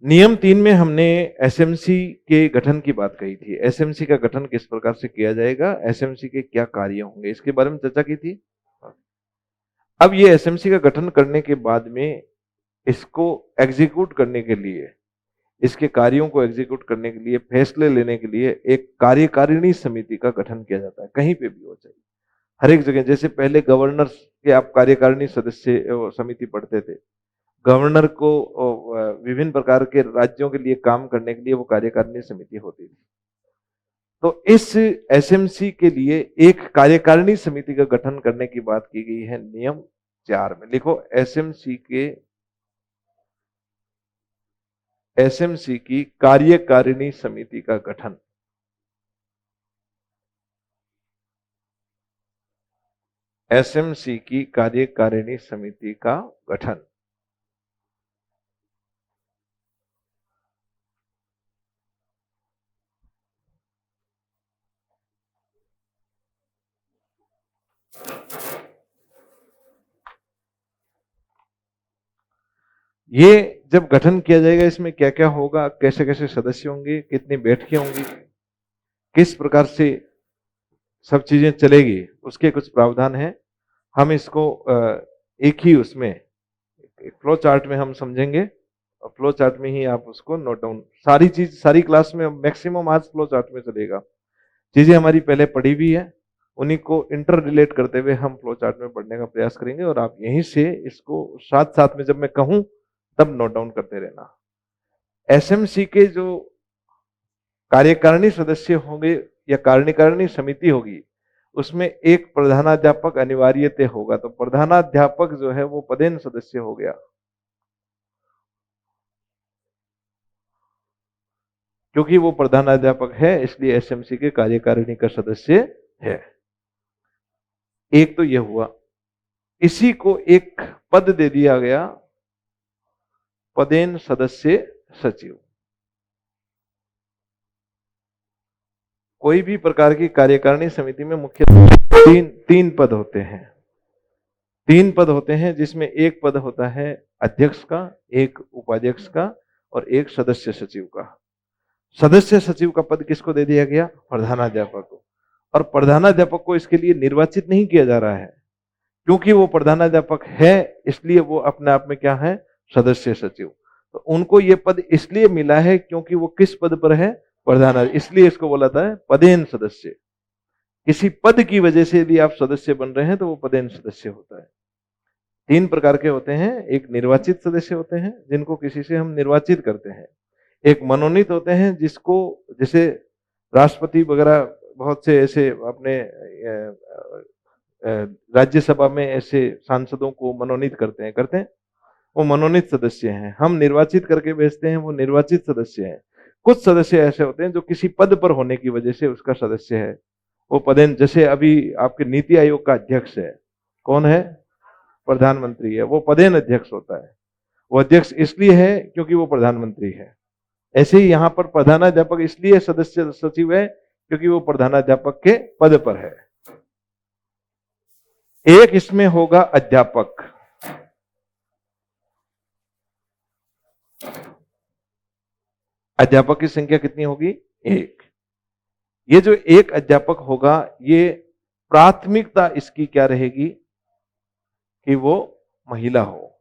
नियम 3 में हमने एसएमसी के गठन की बात कही थी। एसएमसी का गठन किस प्रकार से किया जाएगा, एसएमसी के क्या कार्य होंगे, इसके बारे में चर्चा की थी। अब ये एसएमसी का गठन करने के बाद में इसको एग्जीक्यूट करने के लिए, इसके कार्यों को एग्जीक्यूट करने के लिए, फैसले लेने के लिए एक कार्यकारिणी समिति का गठन किया जाता है। कहीं पे भी हो चाहिए, हर एक जगह। जैसे पहले गवर्नर के आप कार्यकारिणी सदस्य समिति पढ़ते थे, गवर्नर को विभिन्न प्रकार के राज्यों के लिए काम करने के लिए वो कार्यकारिणी समिति होती थी। तो इस एसएमसी के लिए एक कार्यकारिणी समिति का गठन करने की बात की गई है नियम 4 में। लिखो, एसएमसी की कार्यकारिणी समिति का गठन। एसएमसी की कार्यकारिणी समिति का गठन। ये जब गठन किया जाएगा, इसमें क्या क्या होगा, कैसे कैसे सदस्य होंगे, कितनी बैठकें होंगी, किस प्रकार से सब चीजें चलेगी, उसके कुछ प्रावधान हैं। हम इसको एक ही उसमें एक फ्लो चार्ट में हम समझेंगे, और फ्लो चार्ट में ही आप उसको नोट डाउन, सारी चीज सारी क्लास में मैक्सिमम आज फ्लो चार्ट में चलेगा। चीजें हमारी पहले पढ़ी हुई है, उन्हीं को इंटर रिलेट करते हुए हम फ्लो चार्ट में पढ़ने का प्रयास करेंगे, और आप यहीं से इसको साथ साथ में जब मैं कहूं तब नोट डाउन करते रहना। एसएमसी के जो कार्यकारिणी सदस्य होंगे या कार्यकारिणी समिति होगी, उसमें एक प्रधानाध्यापक अनिवार्यतः होगा। तो प्रधानाध्यापक जो है वो पदेन सदस्य हो गया, क्योंकि वो प्रधानाध्यापक है इसलिए एसएमसी के कार्यकारिणी का सदस्य है। एक तो यह हुआ, इसी को एक पद दे दिया गया, पदेन सदस्य सचिव। कोई भी प्रकार की कार्यकारिणी समिति में मुख्य तीन पद होते हैं। 3 पद होते हैं, जिसमें एक पद होता है अध्यक्ष का, एक उपाध्यक्ष का, और एक सदस्य सचिव का। सदस्य सचिव का पद किसको दे दिया गया? प्रधानाध्यापक को। और प्रधानाध्यापक को इसके लिए निर्वाचित नहीं किया जा रहा है, क्योंकि वो प्रधानाध्यापक है इसलिए वो अपने आप में क्या है? सदस्य सचिव। तो उनको ये पद इसलिए मिला है क्योंकि वो किस पद पर है? प्रधानाध्यापक, इसलिए इसको बोला था पदेन सदस्य। किसी पद की वजह से यदि आप सदस्य बन रहे हैं तो वो पदेन सदस्य होता है। 3 प्रकार के होते हैं। एक निर्वाचित सदस्य होते हैं, जिनको किसी से हम निर्वाचित करते हैं। एक मनोनीत होते हैं, जिसको जैसे राष्ट्रपति वगैरह बहुत से ऐसे अपने राज्यसभा में ऐसे सांसदों को मनोनीत करते हैं, वो मनोनीत सदस्य हैं। हम निर्वाचित करके भेजते हैं, वो निर्वाचित सदस्य हैं। कुछ सदस्य ऐसे होते हैं जो किसी पद पर होने की वजह से उसका सदस्य है, वो पदेन। जैसे अभी आपके नीति आयोग का अध्यक्ष है, कौन है? प्रधानमंत्री है, वो पदेन अध्यक्ष होता है। वो अध्यक्ष इसलिए है क्योंकि वो प्रधानमंत्री है। ऐसे ही यहां पर प्रधानाध्यापक इसलिए सदस्य सचिव है क्योंकि वो प्रधानाध्यापक के पद पर है। एक इसमें होगा अध्यापक। अध्यापक की संख्या कितनी होगी? 1। ये जो एक अध्यापक होगा, ये प्राथमिकता इसकी क्या रहेगी? कि वो महिला हो।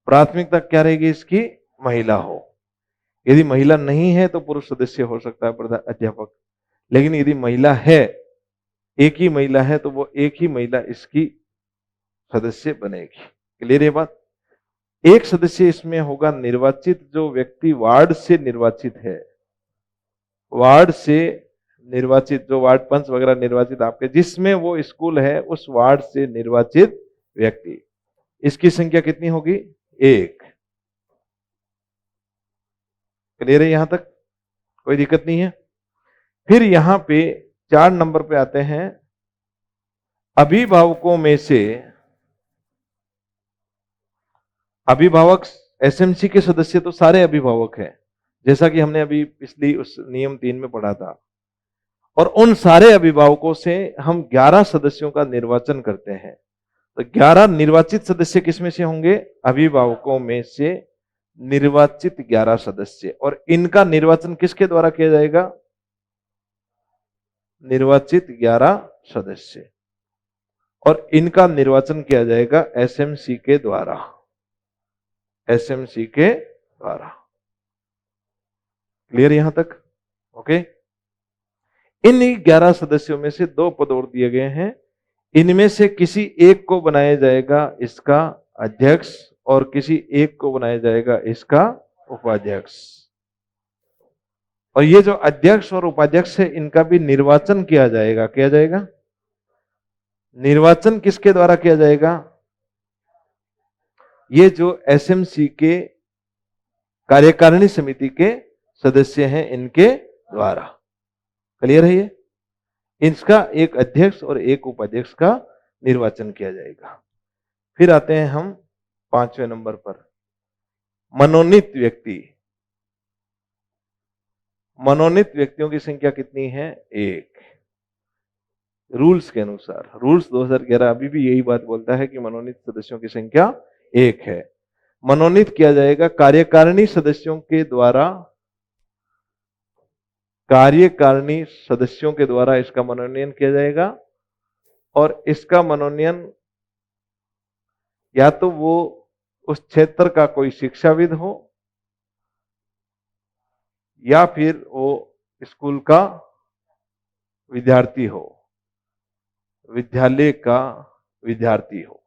प्राथमिकता क्या रहेगी इसकी? महिला हो। यदि महिला नहीं है तो पुरुष सदस्य हो सकता है अध्यापक, लेकिन यदि महिला है, एक ही महिला है, तो वो एक ही महिला इसकी सदस्य बनेगी। क्लियर है बात? एक सदस्य इसमें होगा निर्वाचित, जो व्यक्ति वार्ड से निर्वाचित है। वार्ड से निर्वाचित, जो वार्ड पंच वगैरह निर्वाचित आपके जिसमें वो स्कूल है, उस वार्ड से निर्वाचित व्यक्ति। इसकी संख्या कितनी होगी? 1। क्लियर है? यहां तक कोई दिक्कत नहीं है? फिर यहां पे 4 नंबर पे आते हैं अभिभावकों में से। अभिभावक, एसएमसी के सदस्य तो सारे अभिभावक हैं, जैसा कि हमने अभी पिछली उस नियम 3 में पढ़ा था। और उन सारे अभिभावकों से हम 11 सदस्यों का निर्वाचन करते हैं। तो 11 निर्वाचित सदस्य किसमें से होंगे? अभिभावकों में से निर्वाचित 11 सदस्य, और इनका निर्वाचन किसके द्वारा किया जाएगा? निर्वाचित 11 सदस्य, और इनका निर्वाचन किया जाएगा एसएमसी के द्वारा, एसएमसी के द्वारा। क्लियर यहां तक? ओके। इन 11 सदस्यों में से 2 पद और दिए गए हैं। इनमें से किसी एक को बनाया जाएगा इसका अध्यक्ष और किसी एक को बनाया जाएगा इसका उपाध्यक्ष। और ये जो अध्यक्ष और उपाध्यक्ष है इनका भी निर्वाचन किया जाएगा। किया जाएगा? निर्वाचन किसके द्वारा किया जाएगा? ये जो एसएमसी के कार्यकारिणी समिति के सदस्य हैं इनके द्वारा। क्लियर है ये? इसका एक अध्यक्ष और एक उपाध्यक्ष का निर्वाचन किया जाएगा। फिर आते हैं हम 5वें नंबर पर, मनोनीत व्यक्ति। मनोनीत व्यक्तियों की संख्या कितनी है? 1। रूल्स के अनुसार, रूल्स 2011 अभी भी यही बात बोलता है कि मनोनीत सदस्यों की संख्या 1 है। मनोनीत किया जाएगा कार्यकारिणी सदस्यों के द्वारा, कार्यकारिणी सदस्यों के द्वारा इसका मनोनयन किया जाएगा। और इसका मनोनयन या तो वो उस क्षेत्र का कोई शिक्षाविद हो या फिर वो स्कूल का विद्यार्थी हो, विद्यालय का विद्यार्थी हो।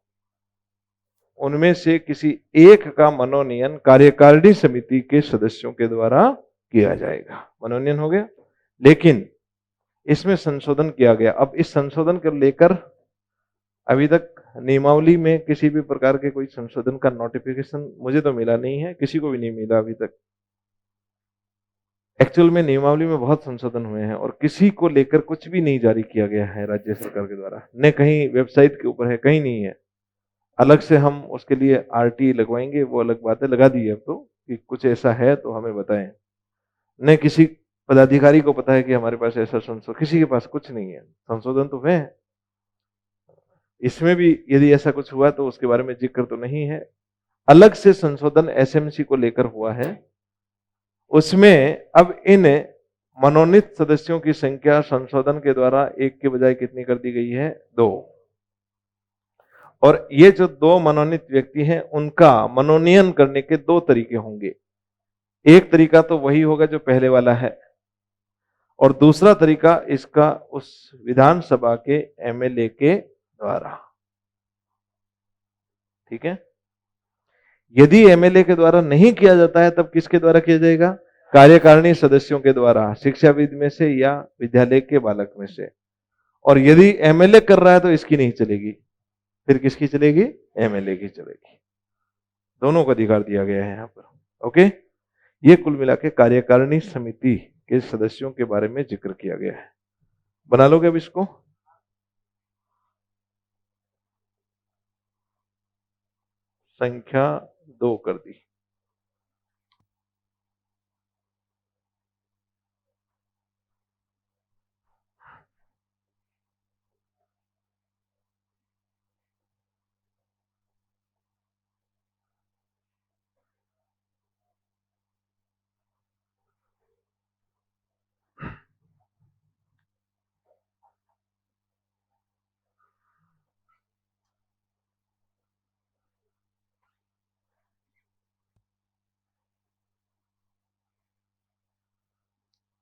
उनमें से किसी एक का मनोनयन कार्यकारिणी समिति के सदस्यों के द्वारा किया जाएगा। मनोनयन हो गया। लेकिन इसमें संशोधन किया गया। अब इस संशोधन को लेकर अभी तक नियमावली में किसी भी प्रकार के कोई संशोधन का नोटिफिकेशन मुझे तो मिला नहीं है, किसी को भी नहीं मिला अभी तक। एक्चुअल में नियमावली में बहुत संशोधन हुए हैं और किसी को लेकर कुछ भी नहीं जारी किया गया है राज्य सरकार के द्वारा। न कहीं वेबसाइट के ऊपर है, कहीं नहीं है। अलग से हम उसके लिए आरटी लगवाएंगे, वो अलग बात है, लगा दी है अब तो, कि कुछ ऐसा है तो हमें बताएं। न किसी पदाधिकारी को पता है कि हमारे पास ऐसा संशोधन, किसी के पास कुछ नहीं है। संशोधन तो है, इसमें भी यदि ऐसा कुछ हुआ तो उसके बारे में जिक्र तो नहीं है। अलग से संशोधन एसएमसी को लेकर हुआ है। उसमें अब इन मनोनीत सदस्यों की संख्या संशोधन के द्वारा 1 के बजाय कितनी कर दी गई है? 2। और ये जो 2 मनोनीत व्यक्ति हैं उनका मनोनयन करने के 2 तरीके होंगे। एक तरीका तो वही होगा जो पहले वाला है, और दूसरा तरीका इसका उस विधानसभा के एमएलए के द्वारा। ठीक है? यदि एमएलए के द्वारा नहीं किया जाता है तब किसके द्वारा किया जाएगा? कार्यकारिणी सदस्यों के द्वारा, शिक्षाविद में से या विद्यालय के बालक में से। और यदि एमएलए कर रहा है तो इसकी नहीं चलेगी, फिर किसकी चलेगी? एमएलए की चलेगी। दोनों को अधिकार दिया गया है यहां पर। ओके, ये कुल मिला के कार्यकारिणी समिति के सदस्यों के बारे में जिक्र किया गया है। बना लोगे अब इसको? संख्या 2 कर दी।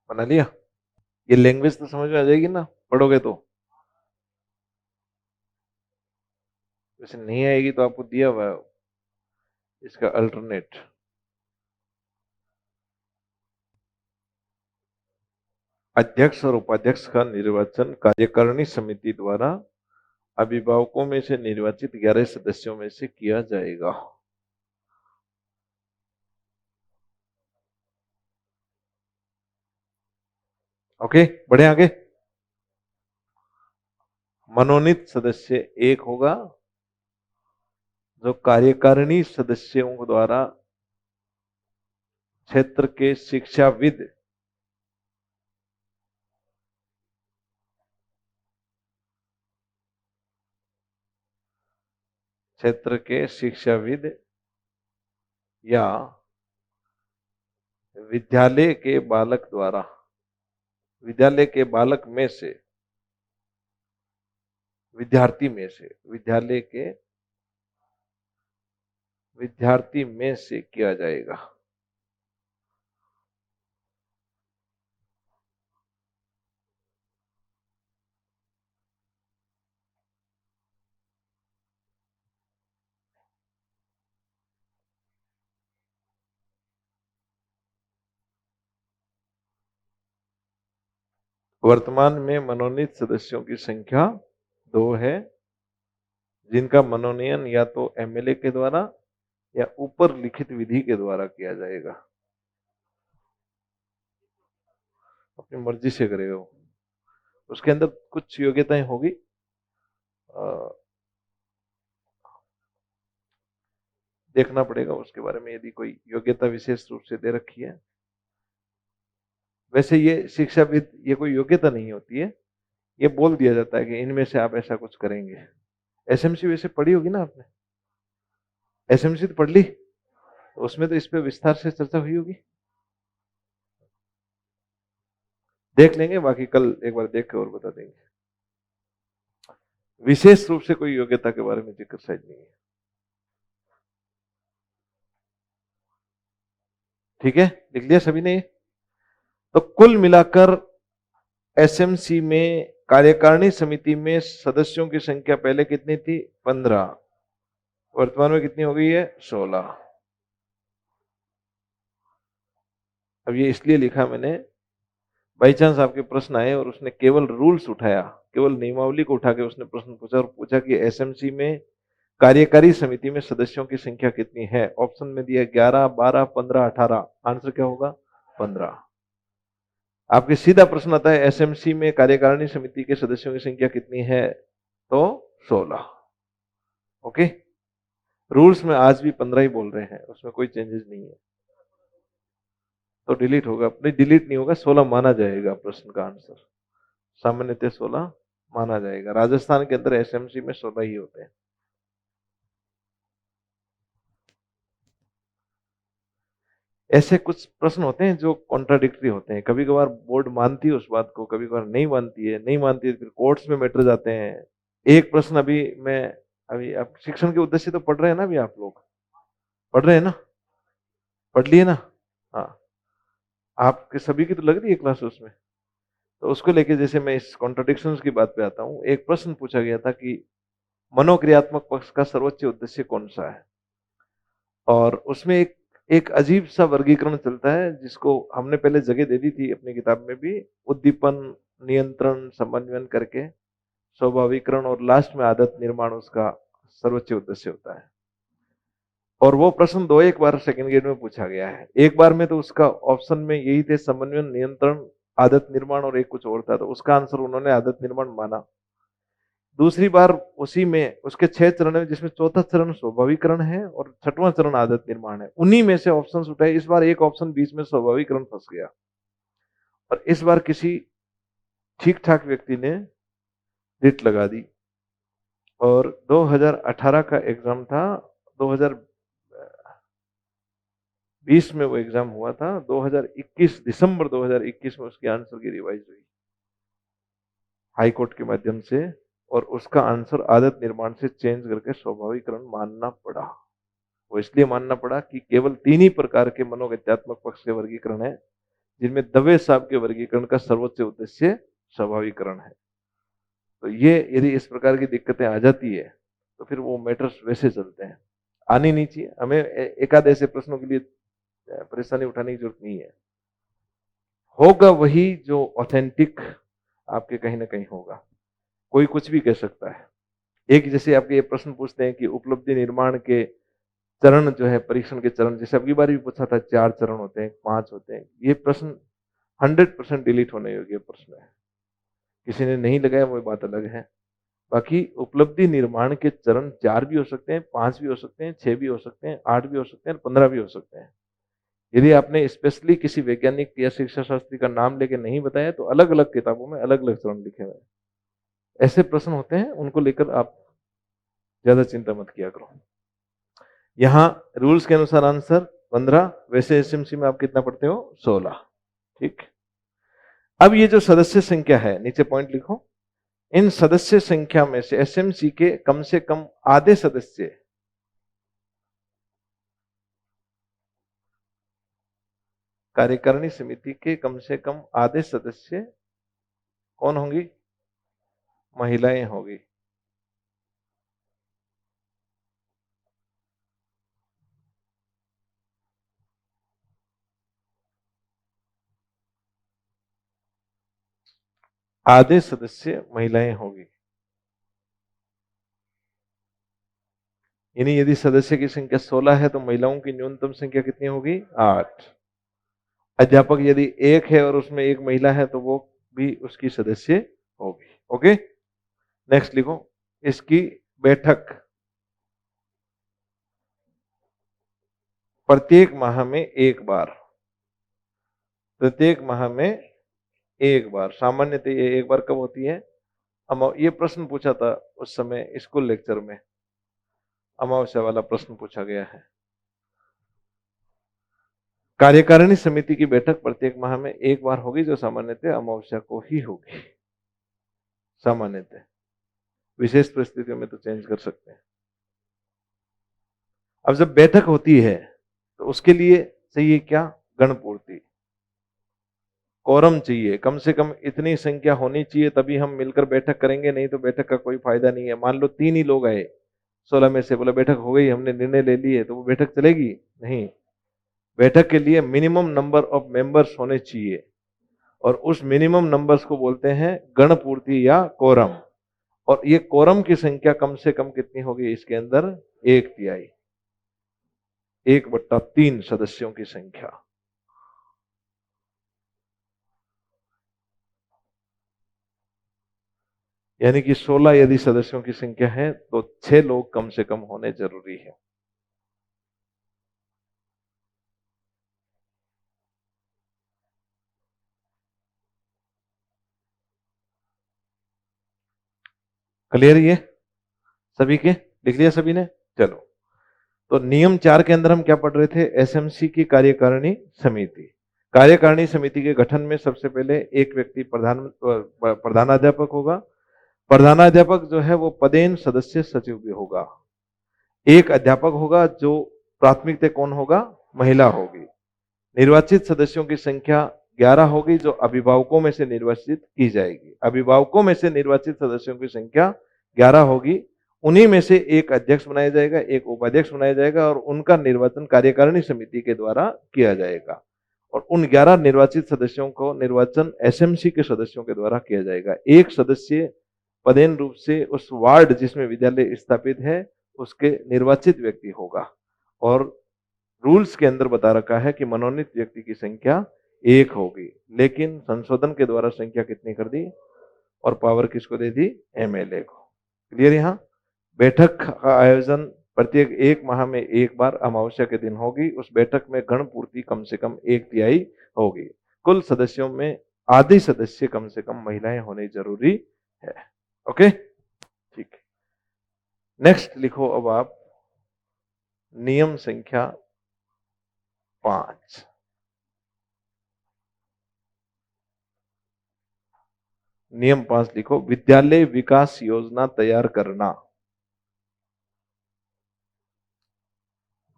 बना लिया? ये लैंग्वेज तो समझ में आ जाएगी ना पढ़ोगे तो? वैसे नहीं आएगी तो आपको दिया हुआ है इसका अल्टरनेट। अध्यक्ष और उपाध्यक्ष का निर्वाचन कार्यकारिणी समिति द्वारा अभिभावकों में से निर्वाचित 11 सदस्यों में से किया जाएगा। ओके, बढ़े आगे। मनोनीत सदस्य 1 होगा जो कार्यकारिणी सदस्यों द्वारा क्षेत्र के शिक्षाविद, क्षेत्र के शिक्षाविद या विद्यालय के बालक द्वारा, विद्यालय के बालक में से, विद्यार्थी में से, विद्यालय के विद्यार्थी में से किया जाएगा। वर्तमान में मनोनीत सदस्यों की संख्या 2 है, जिनका मनोनयन या तो एमएलए के द्वारा या ऊपर लिखित विधि के द्वारा किया जाएगा। अपनी मर्जी से करेगा वो। उसके अंदर कुछ योग्यताएं होगी, देखना पड़ेगा उसके बारे में, यदि कोई योग्यता विशेष रूप से दे रखी है। वैसे ये शिक्षाविद, ये कोई योग्यता नहीं होती है, ये बोल दिया जाता है कि इनमें से आप ऐसा कुछ करेंगे। एसएमसी वैसे पढ़ी होगी ना आपने, एसएमसी तो पढ़ ली, तो उसमें तो इस पे विस्तार से चर्चा हुई होगी। देख लेंगे, बाकी कल एक बार देख के और बता देंगे। विशेष रूप से कोई योग्यता के बारे में जिक्र शायद नहीं है। ठीक है, लिख लिया सभी ने। तो कुल मिलाकर एसएमसी में कार्यकारिणी समिति में सदस्यों की संख्या पहले कितनी थी? 15, वर्तमान में कितनी हो गई है? 16। अब ये इसलिए लिखा मैंने, बाई चांस आपके प्रश्न आए और उसने केवल रूल्स उठाया, केवल नियमावली को उठा के उसने प्रश्न पूछा और पूछा कि एसएमसी में कार्यकारी समिति में सदस्यों की संख्या कितनी है। ऑप्शन में दिया 11, 12, 15, 18। आंसर क्या होगा? 15। आपके सीधा प्रश्न आता है एसएमसी में कार्यकारिणी समिति के सदस्यों की संख्या कितनी है? तो 16। ओके, रूल्स में आज भी 15 ही बोल रहे हैं, उसमें कोई चेंजेस नहीं है। तो डिलीट होगा, नहीं डिलीट नहीं होगा, 16 माना जाएगा प्रश्न का आंसर। सामान्यतः 16 माना जाएगा। राजस्थान के अंदर एसएमसी में 16 ही होते हैं। ऐसे कुछ प्रश्न होते हैं जो कॉन्ट्राडिक्टरी होते हैं, कभी कभार बोर्ड मानती है उस बात को, कभी कभार नहीं मानती है, नहीं मानती है फिर कोर्ट्स में मैटर जाते हैं। एक प्रश्न अभी आप शिक्षण के उद्देश्य तो पढ़ रहे हैं ना, अभी आप लोग पढ़ रहे हैं ना, पढ़ लिए ना? हाँ, आपके सभी की तो लग रही है क्लास उसमें। तो उसको लेके जैसे मैं इस कॉन्ट्राडिक्शंस की बात पे आता हूँ, एक प्रश्न पूछा गया था कि मनोक्रियात्मक पक्ष का सर्वोच्च उद्देश्य कौन सा है, और उसमें एक एक अजीब सा वर्गीकरण चलता है जिसको हमने पहले जगह दे दी थी अपनी किताब में भी, उद्दीपन, नियंत्रण, समन्वयन करके स्वाभाविकरण और लास्ट में आदत निर्माण उसका सर्वोच्च उद्देश्य होता है। और वो प्रश्न दो एक बार सेकंड ग्रेड में पूछा गया है। एक बार में तो उसका ऑप्शन में यही थे, समन्वयन, नियंत्रण, आदत निर्माण और एक कुछ और था, तो उसका आंसर उन्होंने आदत निर्माण माना। दूसरी बार उसी में उसके 6 चरण है, जिसमें चौथा चरण स्वाभाविकरण है और छठवां चरण आदत निर्माण है, उन्हीं में से ऑप्शंस उठाए। इस बार एक ऑप्शन बीच में स्वाभाविकरण फंस गया, और इस बार किसी ठीक ठाक व्यक्ति ने रिट लगा दी। और 2018 का एग्जाम था, 2020 में वो एग्जाम हुआ था, 2021 दिसंबर 2021 में उसके आंसर की रिवाइज हुई हाई कोर्ट के माध्यम से, और उसका आंसर आदत निर्माण से चेंज करके स्वाभाविकरण मानना पड़ा। वो इसलिए मानना पड़ा कि केवल 3 ही प्रकार के मनोगत्यात्मक पक्ष के वर्गीकरण है, जिनमें दवे साहब के वर्गीकरण का सर्वोच्च उद्देश्य स्वाभाविकरण है। तो ये यदि इस प्रकार की दिक्कतें आ जाती है तो फिर वो मैटर्स वैसे चलते हैं, आनी नहीं चाहिए। हमें एक आध ऐसे प्रश्नों के लिए परेशानी उठाने की जरूरत नहीं है। होगा वही जो ऑथेंटिक आपके कहीं ना कहीं होगा, कोई कुछ भी कह सकता है। एक जैसे आपके ये प्रश्न पूछते हैं कि उपलब्धि निर्माण के चरण जो है, परीक्षण के चरण, जैसे अगली बार भी पूछा था 4 चरण होते हैं, 5 होते हैं, ये प्रश्न 100% डिलीट होने योग्य प्रश्न है। किसी ने नहीं लगाया वो बात अलग है। बाकी उपलब्धि निर्माण के चरण 4 भी हो सकते हैं, 5 भी हो सकते हैं, 6 भी हो सकते हैं, 8 भी हो सकते हैं, 15 भी हो सकते हैं। यदि आपने स्पेशली किसी वैज्ञानिक या शिक्षा शास्त्री का नाम लेके नहीं बताया तो अलग अलग किताबों में अलग अलग चरण लिखे हुए हैं। ऐसे प्रश्न होते हैं, उनको लेकर आप ज्यादा चिंता मत किया करो। यहाँ रूल्स के अनुसार आंसर 15, वैसे एसएमसी में आप कितना पढ़ते हो? 16। ठीक। अब ये जो सदस्य संख्या है, नीचे पॉइंट लिखो, इन सदस्य संख्या में से एसएमसी के कम से कम आधे सदस्य कार्यकारिणी समिति के कम से कम आधे सदस्य कौन होंगी? महिलाएं होगी। आधे सदस्य महिलाएं होगी। यानी यदि सदस्य की संख्या 16 है तो महिलाओं की न्यूनतम संख्या कितनी होगी? 8। अध्यापक यदि एक है और उसमें एक महिला है तो वो भी उसकी सदस्य होगी। ओके, नेक्स्ट लिखो, इसकी बैठक प्रत्येक माह में एक बार, प्रत्येक माह में एक बार। सामान्यतः ये एक बार कब होती है? ये प्रश्न पूछा था उस समय स्कूल लेक्चर में, अमावस्या वाला प्रश्न पूछा गया है। कार्यकारिणी समिति की बैठक प्रत्येक माह में एक बार होगी, जो सामान्यतः अमावस्या को ही होगी। सामान्यतः, विशेष परिस्थितियों में तो चेंज कर सकते हैं। अब जब बैठक होती है तो उसके लिए चाहिए क्या? गणपूर्ति, कोरम चाहिए। कम से कम इतनी संख्या होनी चाहिए तभी हम मिलकर बैठक करेंगे, नहीं तो बैठक का कोई फायदा नहीं है। मान लो 3 ही लोग आए 16 में से, बोला बैठक हो गई, हमने निर्णय ले लिए, तो वो बैठक चलेगी नहीं। बैठक के लिए मिनिमम नंबर ऑफ मेंबर्स होने चाहिए और उस मिनिमम नंबर्स को बोलते हैं गणपूर्ति या कोरम। और ये कोरम की संख्या कम से कम कितनी होगी इसके अंदर? 1/3, 1/3 सदस्यों की संख्या। यानी कि 16 यदि सदस्यों की संख्या है तो 6 लोग कम से कम होने जरूरी है। क्लियर? ये सभी के लिख लिया सभी ने? चलो, तो नियम 4 के अंदर हम क्या पढ़ रहे थे? एसएमसी की कार्यकारिणी समिति। कार्यकारिणी समिति के गठन में सबसे पहले एक व्यक्ति प्रधानाध्यापक होगा। प्रधानाध्यापक जो है वो पदेन सदस्य सचिव भी होगा। एक अध्यापक होगा जो प्राथमिकता कौन होगा? महिला होगी। निर्वाचित सदस्यों की संख्या 11 होगी, जो अभिभावकों में से निर्वाचित की जाएगी। अभिभावकों में से निर्वाचित सदस्यों की संख्या 11 होगी। उन्हीं में से एक अध्यक्ष बनाया जाएगा, एक उपाध्यक्ष बनाया जाएगा और उनका निर्वाचन कार्यकारिणी समिति के द्वारा किया जाएगा। और उन 11 निर्वाचित सदस्यों को निर्वाचन एसएमसी के सदस्यों के द्वारा किया जाएगा। एक सदस्य पदेन रूप से उस वार्ड जिसमें विद्यालय स्थापित है उसके निर्वाचित व्यक्ति होगा। और रूल्स के अंदर बता रखा है कि मनोनीत व्यक्ति की संख्या 1 होगी, लेकिन संशोधन के द्वारा संख्या कितनी कर दी और पावर किसको दे दी? एमएलए को। क्लियर? यहां बैठक का आयोजन प्रत्येक 1 माह में एक बार अमावस्या के दिन होगी। उस बैठक में गणपूर्ति कम से कम 1/3 होगी। कुल सदस्यों में आधे सदस्य कम से कम महिलाएं होने जरूरी है। ओके, ठीक। नेक्स्ट लिखो अब आप नियम संख्या 5। नियम 5 लिखो, विद्यालय विकास योजना तैयार करना।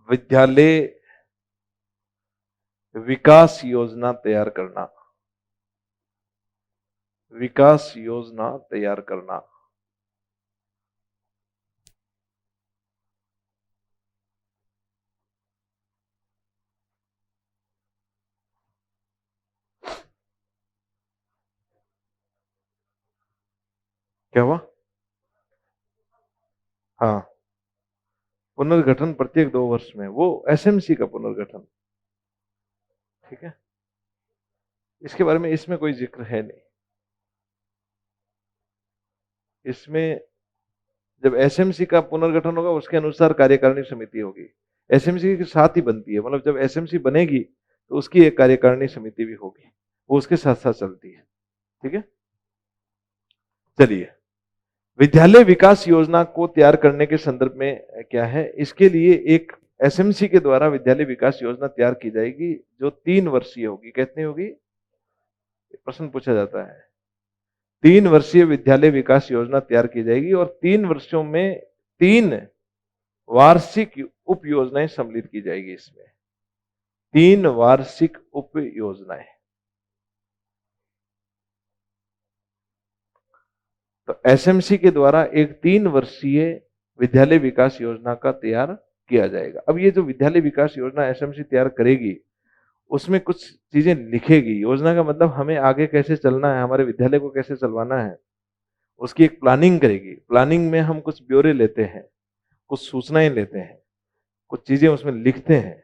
विद्यालय विकास योजना तैयार करना। विकास योजना तैयार करना। क्या हुआ? हाँ, पुनर्गठन प्रत्येक 2 वर्ष में, वो एसएमसी का पुनर्गठन। ठीक है, इसके बारे में इसमें कोई जिक्र है नहीं। इसमें जब एसएमसी का पुनर्गठन होगा उसके अनुसार कार्यकारिणी समिति होगी। एसएमसी के साथ ही बनती है, मतलब जब एसएमसी बनेगी तो उसकी एक कार्यकारिणी समिति भी होगी, वो उसके साथ साथ चलती है। ठीक है, चलिए, विद्यालय विकास योजना को तैयार करने के संदर्भ में क्या है? इसके लिए एक एसएमसी के द्वारा विद्यालय विकास योजना तैयार की जाएगी जो 3 वर्षीय होगी। कितनी होगी? प्रश्न पूछा जाता है। 3 वर्षीय विद्यालय विकास योजना तैयार की जाएगी और 3 वर्षों में 3 वार्षिक उप योजनाएं सम्मिलित की जाएगी। इसमें 3 वार्षिक उप योजनाएं। तो एसएमसी के द्वारा एक 3 वर्षीय विद्यालय विकास योजना का तैयार किया जाएगा। अब ये जो विद्यालय विकास योजना एसएमसी तैयार करेगी उसमें कुछ चीजें लिखेगी। योजना का मतलब हमें आगे कैसे चलना है, हमारे विद्यालय को कैसे चलवाना है, उसकी एक प्लानिंग करेगी। प्लानिंग में हम कुछ ब्यौरे लेते हैं, कुछ सूचनाएं लेते हैं, कुछ चीजें उसमें लिखते हैं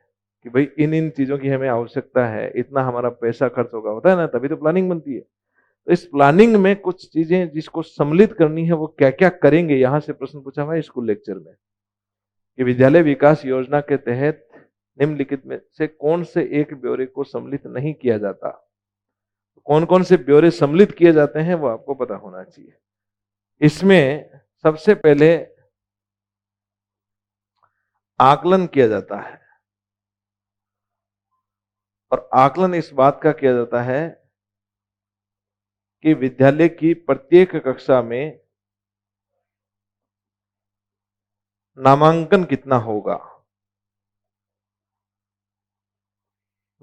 कि भाई इन इन चीजों की हमें आवश्यकता है, इतना हमारा पैसा खर्च होगा, होता है ना, तभी तो प्लानिंग बनती है। तो इस प्लानिंग में कुछ चीजें जिसको सम्मिलित करनी है वो क्या क्या करेंगे, यहां से प्रश्न पूछा हुआ है स्कूल लेक्चर में कि विद्यालय विकास योजना के तहत निम्नलिखित में से कौन से एक ब्यौरे को सम्मिलित नहीं किया जाता। कौन कौन से ब्यौरे सम्मिलित किए जाते हैं वो आपको पता होना चाहिए। इसमें सबसे पहले आकलन किया जाता है और आकलन इस बात का किया जाता है कि विद्यालय की प्रत्येक कक्षा में नामांकन कितना होगा।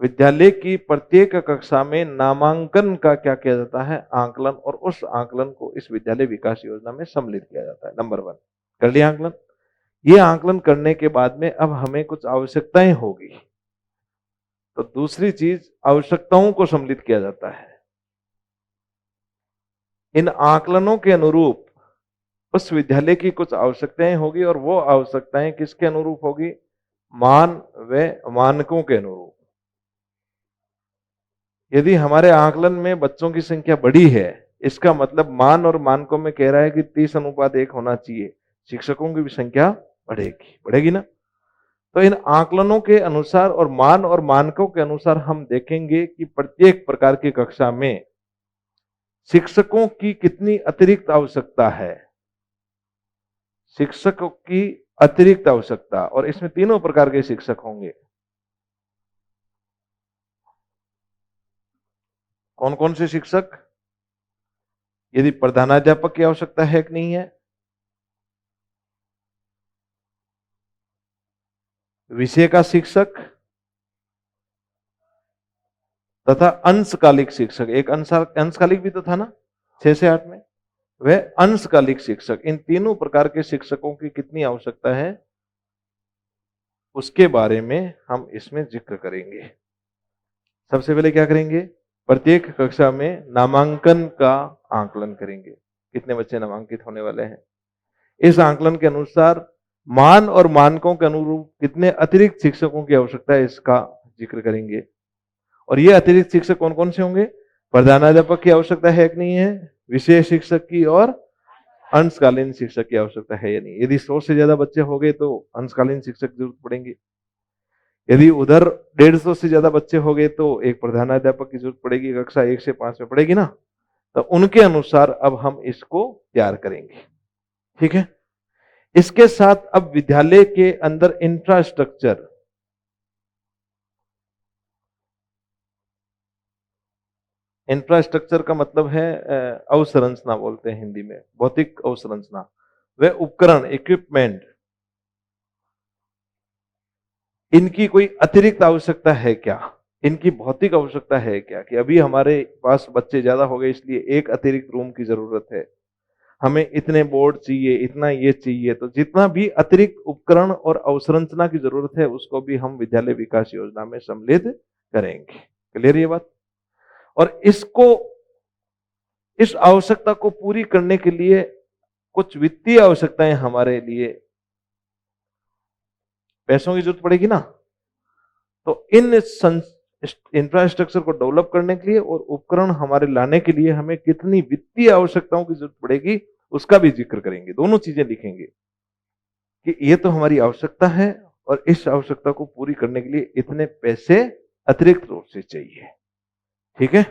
विद्यालय की प्रत्येक कक्षा में नामांकन का क्या किया जाता है? आकलन। और उस आकलन को इस विद्यालय विकास योजना में सम्मिलित किया जाता है। नंबर 1 कर लिया आकलन। ये आकलन करने के बाद में अब हमें कुछ आवश्यकताएं होगी, तो दूसरी चीज आवश्यकताओं को सम्मिलित किया जाता है। इन आकलनों के अनुरूप उस विद्यालय की कुछ आवश्यकताएं होगी और वो आवश्यकताएं किसके अनुरूप होगी? मान व मानकों के अनुरूप। यदि हमारे आकलन में बच्चों की संख्या बड़ी है, इसका मतलब मान और मानकों में कह रहा है कि 30:1 होना चाहिए, शिक्षकों की भी संख्या बढ़ेगी, बढ़ेगी ना। तो इन आकलनों के अनुसार और मान और मानकों के अनुसार हम देखेंगे कि प्रत्येक प्रकार की कक्षा में शिक्षकों की कितनी अतिरिक्त आवश्यकता है। शिक्षकों की अतिरिक्त आवश्यकता, और इसमें तीनों प्रकार के शिक्षक होंगे। कौन कौन से शिक्षक? यदि प्रधानाध्यापक की आवश्यकता है कि नहीं है, विषय का शिक्षक तथा अंशकालिक शिक्षक। एक अंशकालिक भी तो था ना 6 से 8 में, वह अंशकालिक शिक्षक। इन तीनों प्रकार के शिक्षकों की कितनी आवश्यकता है उसके बारे में हम इसमें जिक्र करेंगे। सबसे पहले क्या करेंगे? प्रत्येक कक्षा में नामांकन का आकलन करेंगे, कितने बच्चे नामांकित होने वाले हैं। इस आकलन के अनुसार मान और मानकों के अनुरूप कितने अतिरिक्त शिक्षकों की आवश्यकता है इसका जिक्र करेंगे। और ये अतिरिक्त शिक्षक कौन कौन से होंगे? प्रधानाध्यापक की आवश्यकता है कि नहीं है, विषय शिक्षक की और अंशकालीन शिक्षक की आवश्यकता है या नहीं। यदि 100 से ज्यादा बच्चे हो गए तो अंशकालीन शिक्षक जरूरत पड़ेंगे। यदि उधर 150 से ज्यादा बच्चे हो गए तो एक प्रधानाध्यापक की जरूरत पड़ेगी, कक्षा 1 से 5 में पड़ेगी ना। तो उनके अनुसार अब हम इसको तैयार करेंगे, ठीक है। इसके साथ अब विद्यालय के अंदर इंफ्रास्ट्रक्चर, इंफ्रास्ट्रक्चर का मतलब है अवसंरचना बोलते हैं हिंदी में, भौतिक अवसंरचना, वह उपकरण, इक्विपमेंट, इनकी कोई अतिरिक्त आवश्यकता है क्या? इनकी भौतिक आवश्यकता है क्या कि अभी हमारे पास बच्चे ज्यादा हो गए इसलिए एक अतिरिक्त रूम की जरूरत है, हमें इतने बोर्ड चाहिए, इतना ये चाहिए। तो जितना भी अतिरिक्त उपकरण और अवसंरचना की जरूरत है उसको भी हम विद्यालय विकास योजना में सम्मिलित करेंगे। क्लियर ये बात? और इसको, इस आवश्यकता को पूरी करने के लिए कुछ वित्तीय आवश्यकताएं हमारे लिए, पैसों की जरूरत पड़ेगी ना। तो इन इंफ्रास्ट्रक्चर को डेवलप करने के लिए और उपकरण हमारे लाने के लिए हमें कितनी वित्तीय आवश्यकताओं की जरूरत पड़ेगी उसका भी जिक्र करेंगे। दोनों चीजें लिखेंगे कि ये तो हमारी आवश्यकता है और इस आवश्यकता को पूरी करने के लिए इतने पैसे अतिरिक्त रूप से चाहिए, ठीक है।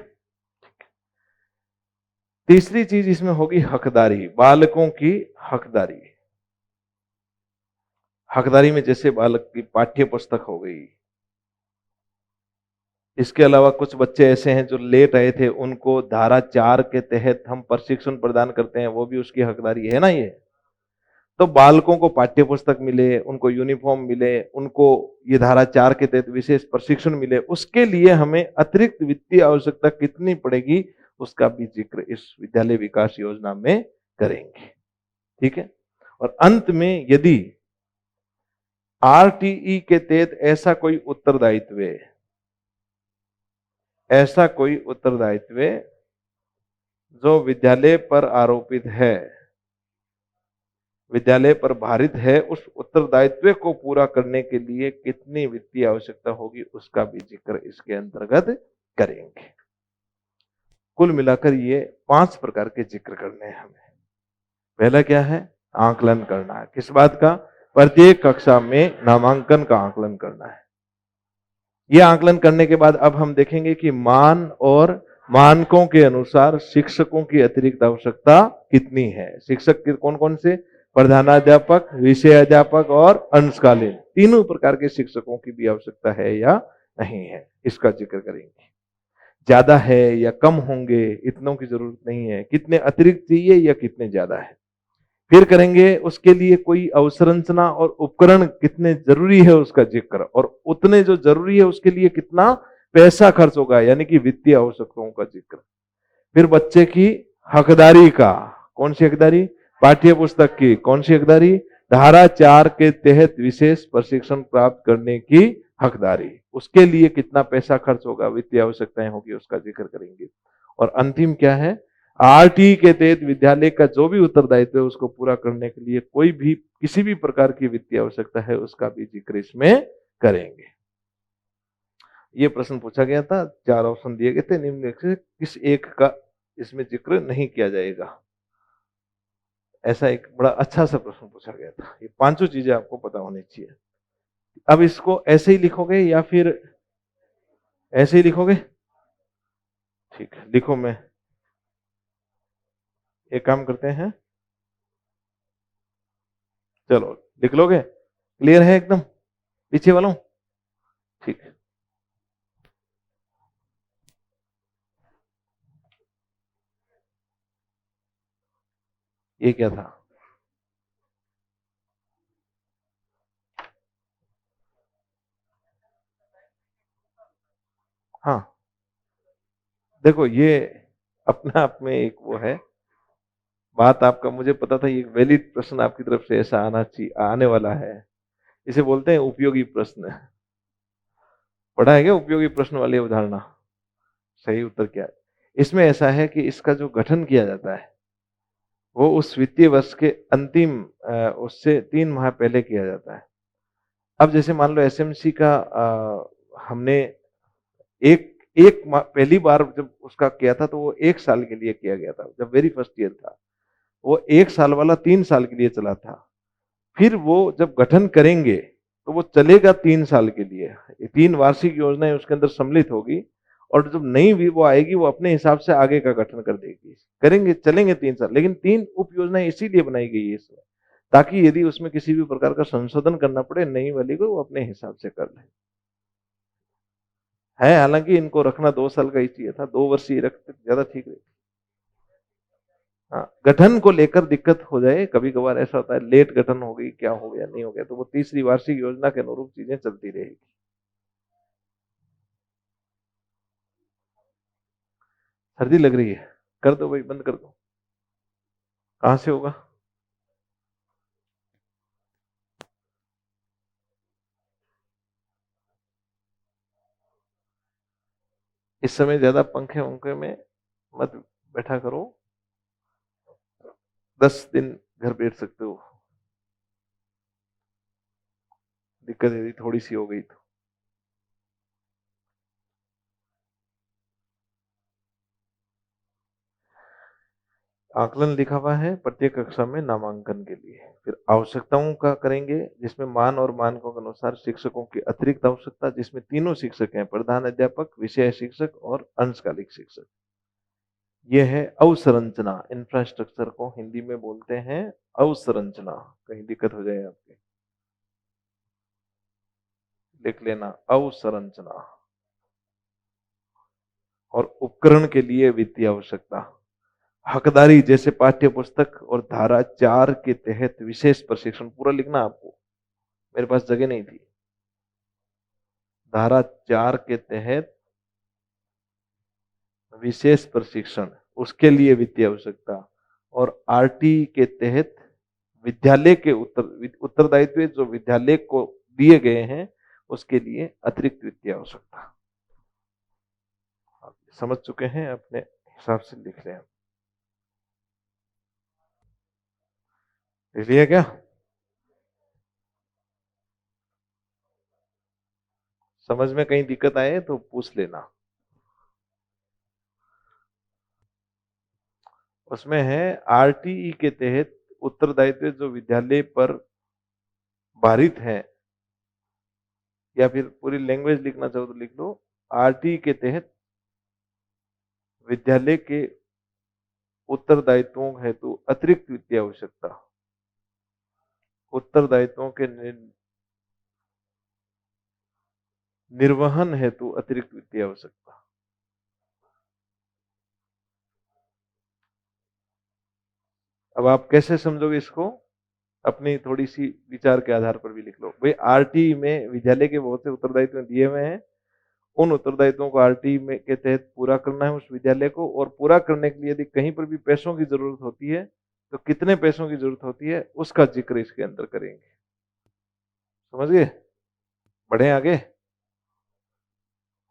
तीसरी चीज इसमें होगी हकदारी, बालकों की हकदारी। हकदारी में जैसे बालक की पाठ्य पुस्तक हो गई, इसके अलावा कुछ बच्चे ऐसे हैं जो लेट आए थे, उनको धारा 4 के तहत हम प्रशिक्षण प्रदान करते हैं, वो भी उसकी हकदारी है ना ये। तो बालकों को पाठ्य पुस्तक मिले, उनको यूनिफॉर्म मिले, उनको ये धारा 4 के तहत विशेष प्रशिक्षण मिले, उसके लिए हमें अतिरिक्त वित्तीय आवश्यकता कितनी पड़ेगी उसका भी जिक्र इस विद्यालय विकास योजना में करेंगे। ठीक है। और अंत में यदि आरटीई के तहत ऐसा कोई उत्तरदायित्व जो विद्यालय पर आरोपित है, विद्यालय पर भारित है, उस उत्तरदायित्व को पूरा करने के लिए कितनी वित्तीय आवश्यकता होगी उसका भी जिक्र इसके अंतर्गत करेंगे। कुल मिलाकर ये 5 प्रकार के जिक्र करने हैं हमें। पहला क्या है? आकलन करना है। किस बात का? प्रत्येक कक्षा में नामांकन का आकलन करना है। यह आकलन करने के बाद अब हम देखेंगे कि मान और मानकों के अनुसार शिक्षकों की अतिरिक्त आवश्यकता कितनी है। शिक्षक के कौन कौन से? प्रधानाध्यापक, विषय अध्यापक और अंशकालीन, तीनों प्रकार के शिक्षकों की भी आवश्यकता है या नहीं है, इसका जिक्र करेंगे। ज्यादा है या कम होंगे, इतनों की जरूरत नहीं है, कितने अतिरिक्त चाहिए या कितने ज्यादा है। फिर करेंगे उसके लिए कोई अवसंरचना और उपकरण कितने जरूरी है उसका जिक्र, और उतने जो जरूरी है उसके लिए कितना पैसा खर्च होगा, यानी कि वित्तीय आवश्यकताओं का जिक्र। फिर बच्चे की हकदारी का, कौन सी हकदारी? पाठ्य पुस्तक की। कौन सी हकदारी? धारा 4 के तहत विशेष प्रशिक्षण प्राप्त करने की हकदारी। उसके लिए कितना पैसा खर्च होगा, वित्तीय आवश्यकताएं होगी, उसका जिक्र करेंगे। और अंतिम क्या है? आरटी के तहत विद्यालय का जो भी उत्तरदायित्व है उसको पूरा करने के लिए कोई भी किसी भी प्रकार की वित्तीय आवश्यकता है उसका भी जिक्र इसमें करेंगे। ये प्रश्न पूछा गया था, 4 ऑप्शन दिए गए थे, निम्नलिखित से किस एक का इसमें जिक्र नहीं किया जाएगा। ऐसा एक बड़ा अच्छा सा प्रश्न पूछा गया था। ये 5 चीजें आपको पता होनी चाहिए। अब इसको ऐसे ही लिखोगे या फिर ऐसे ही लिखोगे? ठीक है, लिखो। मैं एक काम करते हैं, चलो लिख लोगे? क्लियर है एकदम पीछे वालों? ठीक है। ये क्या था? हाँ, देखो ये अपने आप में एक वो है बात, आपका मुझे पता था ये वैलिड प्रश्न आपकी तरफ से ऐसा आना चाहिए, आने वाला है। इसे बोलते हैं उपयोगी प्रश्न। पढ़ा है क्या उपयोगी प्रश्न वाली अवधारणा? सही उत्तर क्या है? इसमें ऐसा है कि इसका जो गठन किया जाता है वो उस वित्तीय वर्ष के अंतिम उससे 3 माह पहले किया जाता है। अब जैसे मान लो एसएमसी का हमने एक एक पहली बार जब उसका किया था तो वो 1 साल के लिए किया गया था, जब वेरी फर्स्ट ईयर था। वो 1 साल वाला 3 साल के लिए चला था। फिर वो जब गठन करेंगे तो वो चलेगा 3 साल के लिए। ये 3 वार्षिक योजनाएं उसके अंदर सम्मिलित होगी, और जब नई भी वो आएगी वो अपने हिसाब से आगे का गठन कर देगी। करेंगे, चलेंगे 3 साल, लेकिन 3 उप योजनाएं इसीलिए बनाई गई है इसमें, ताकि यदि उसमें किसी भी प्रकार का संशोधन करना पड़े नई वाली को वो अपने हिसाब से कर ले। है हालांकि इनको रखना 2 साल का ही चाहिए था, 2 वर्ष ही रखते ज्यादा ठीक रहे। हाँ, गठन को लेकर दिक्कत हो जाए, कभी कभार ऐसा होता है लेट गठन हो गई, क्या हो गया, नहीं हो गया, तो वो तीसरी वार्षिक योजना के अनुरूप चीजें चलती रहेगी। सर्दी लग रही है? कर दो भाई, बंद कर दो। कहां से होगा? इस समय ज्यादा पंखे वंखे में मत बैठा करो। 10 दिन घर बैठ सकते हो। दिक्कत यदि थोड़ी सी हो गई तो। आकलन लिखा हुआ है प्रत्येक कक्षा में नामांकन के लिए। फिर आवश्यकताओं का करेंगे, जिसमें मान और मानकों के अनुसार शिक्षकों की अतिरिक्त आवश्यकता, जिसमें तीनों शिक्षक हैं, प्रधान अध्यापक, विषय शिक्षक और अंशकालिक शिक्षक। यह है अवसंरचना। इंफ्रास्ट्रक्चर को हिंदी में बोलते हैं अवसंरचना। कहीं दिक्कत हो जाए आपके। लिख लेना अवसंरचना, और उपकरण के लिए वित्तीय आवश्यकता। हकदारी जैसे पाठ्य पुस्तक और धारा 4 के तहत विशेष प्रशिक्षण, पूरा लिखना आपको, मेरे पास जगह नहीं थी। धारा 4 के तहत विशेष प्रशिक्षण, उसके लिए वित्तीय आवश्यकता। और आरटी के तहत विद्यालय के उत्तरदायित्व जो विद्यालय को दिए गए हैं उसके लिए अतिरिक्त वित्तीय आवश्यकता। समझ चुके हैं, अपने हिसाब से लिख लें। लिख लिया क्या? समझ में कहीं दिक्कत आए तो पूछ लेना। उसमें है आरटीई के तहत उत्तरदायित्व जो विद्यालय पर भारित है, या फिर पूरी लैंग्वेज लिखना चाहो तो लिख लो, आरटीई के तहत विद्यालय के उत्तरदायित्वों हेतु अतिरिक्त वित्तीय आवश्यकता। उत्तरदायित्वों के निर्वहन हेतु अतिरिक्त वित्तीय आवश्यकता। अब आप कैसे समझोगे इसको? अपनी थोड़ी सी विचार के आधार पर भी लिख लो। भाई आरटी में विद्यालय के बहुत से उत्तरदायित्व दिए हुए हैं, उन उत्तरदायित्वों को आरटी में के तहत पूरा करना है उस विद्यालय को, और पूरा करने के लिए यदि कहीं पर भी पैसों की जरूरत होती है तो कितने पैसों की जरूरत होती है उसका जिक्र इसके अंदर करेंगे। समझ गए? बढ़े आगे?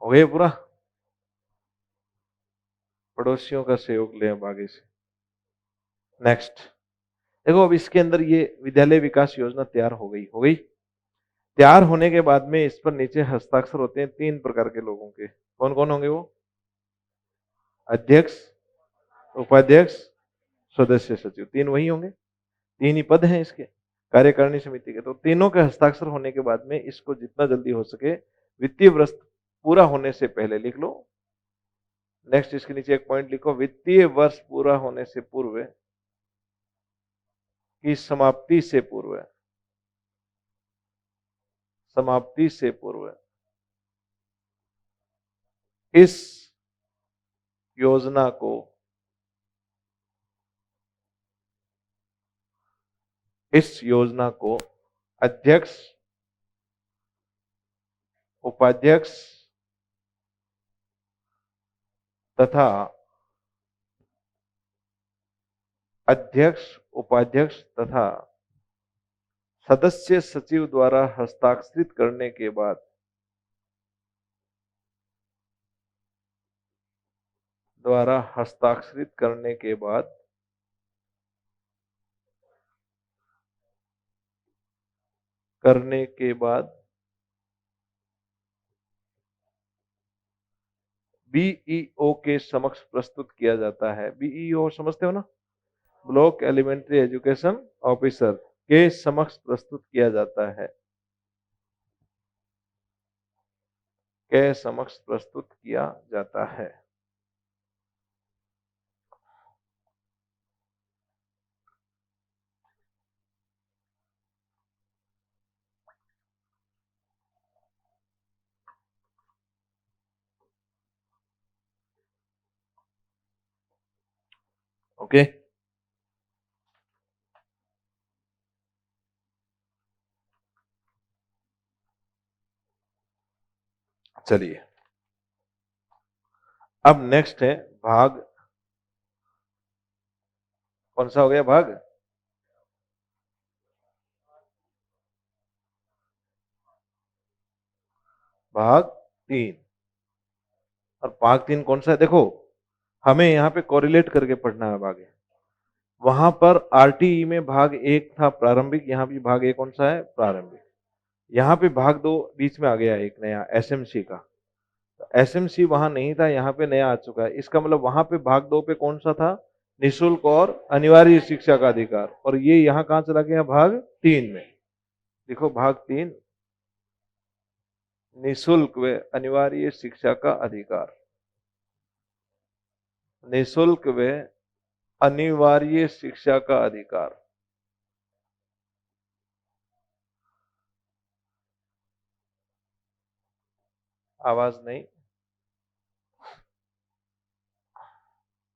हो गए पूरा? पड़ोसियों का सहयोग लें अब आगे से। नेक्स्ट देखो, अब इसके अंदर ये विद्यालय विकास योजना तैयार हो गई। तैयार होने के बाद में इस पर नीचे हस्ताक्षर होते हैं 3 प्रकार के लोगों के। कौन कौन होंगे वो? अध्यक्ष, उपाध्यक्ष, सदस्य सचिव, 3 वही होंगे। 3 ही पद हैं इसके कार्यकारिणी समिति के। तो तीनों के हस्ताक्षर होने के बाद में इसको जितना जल्दी हो सके वित्तीय वर्ष पूरा होने से पहले लिख लो। नेक्स्ट इसके नीचे एक पॉइंट लिखो, वित्तीय वर्ष पूरा होने से पूर्व की समाप्ति से पूर्व इस योजना को अध्यक्ष, उपाध्यक्ष तथा सदस्य सचिव द्वारा हस्ताक्षरित करने के बाद बीईओ के समक्ष प्रस्तुत किया जाता है। बीईओ समझते हो ना? ब्लॉक एलिमेंट्री एजुकेशन ऑफिसर के समक्ष प्रस्तुत किया जाता है। ओके, चलिए अब नेक्स्ट है भाग। कौन सा हो गया भाग? भाग 3। और भाग 3 कौन सा है? देखो, हमें यहाँ पे कोरिलेट करके पढ़ना है आगे। वहां पर आरटीई में भाग 1 था प्रारंभिक, यहाँ भी भाग 1 कौन सा है? प्रारंभिक। यहाँ पे भाग 2 बीच में आ गया एक नया एसएमसी का। एसएमसी वहां नहीं था, यहाँ पे नया आ चुका है। इसका मतलब वहां पे भाग 2 पे कौन सा था? निःशुल्क और अनिवार्य शिक्षा का अधिकार। और ये यहाँ कहाँ चला गया? भाग 3 में। देखो भाग 3, निःशुल्क व अनिवार्य शिक्षा का अधिकार। निःशुल्क व अनिवार्य शिक्षा का अधिकार। आवाज नहीं,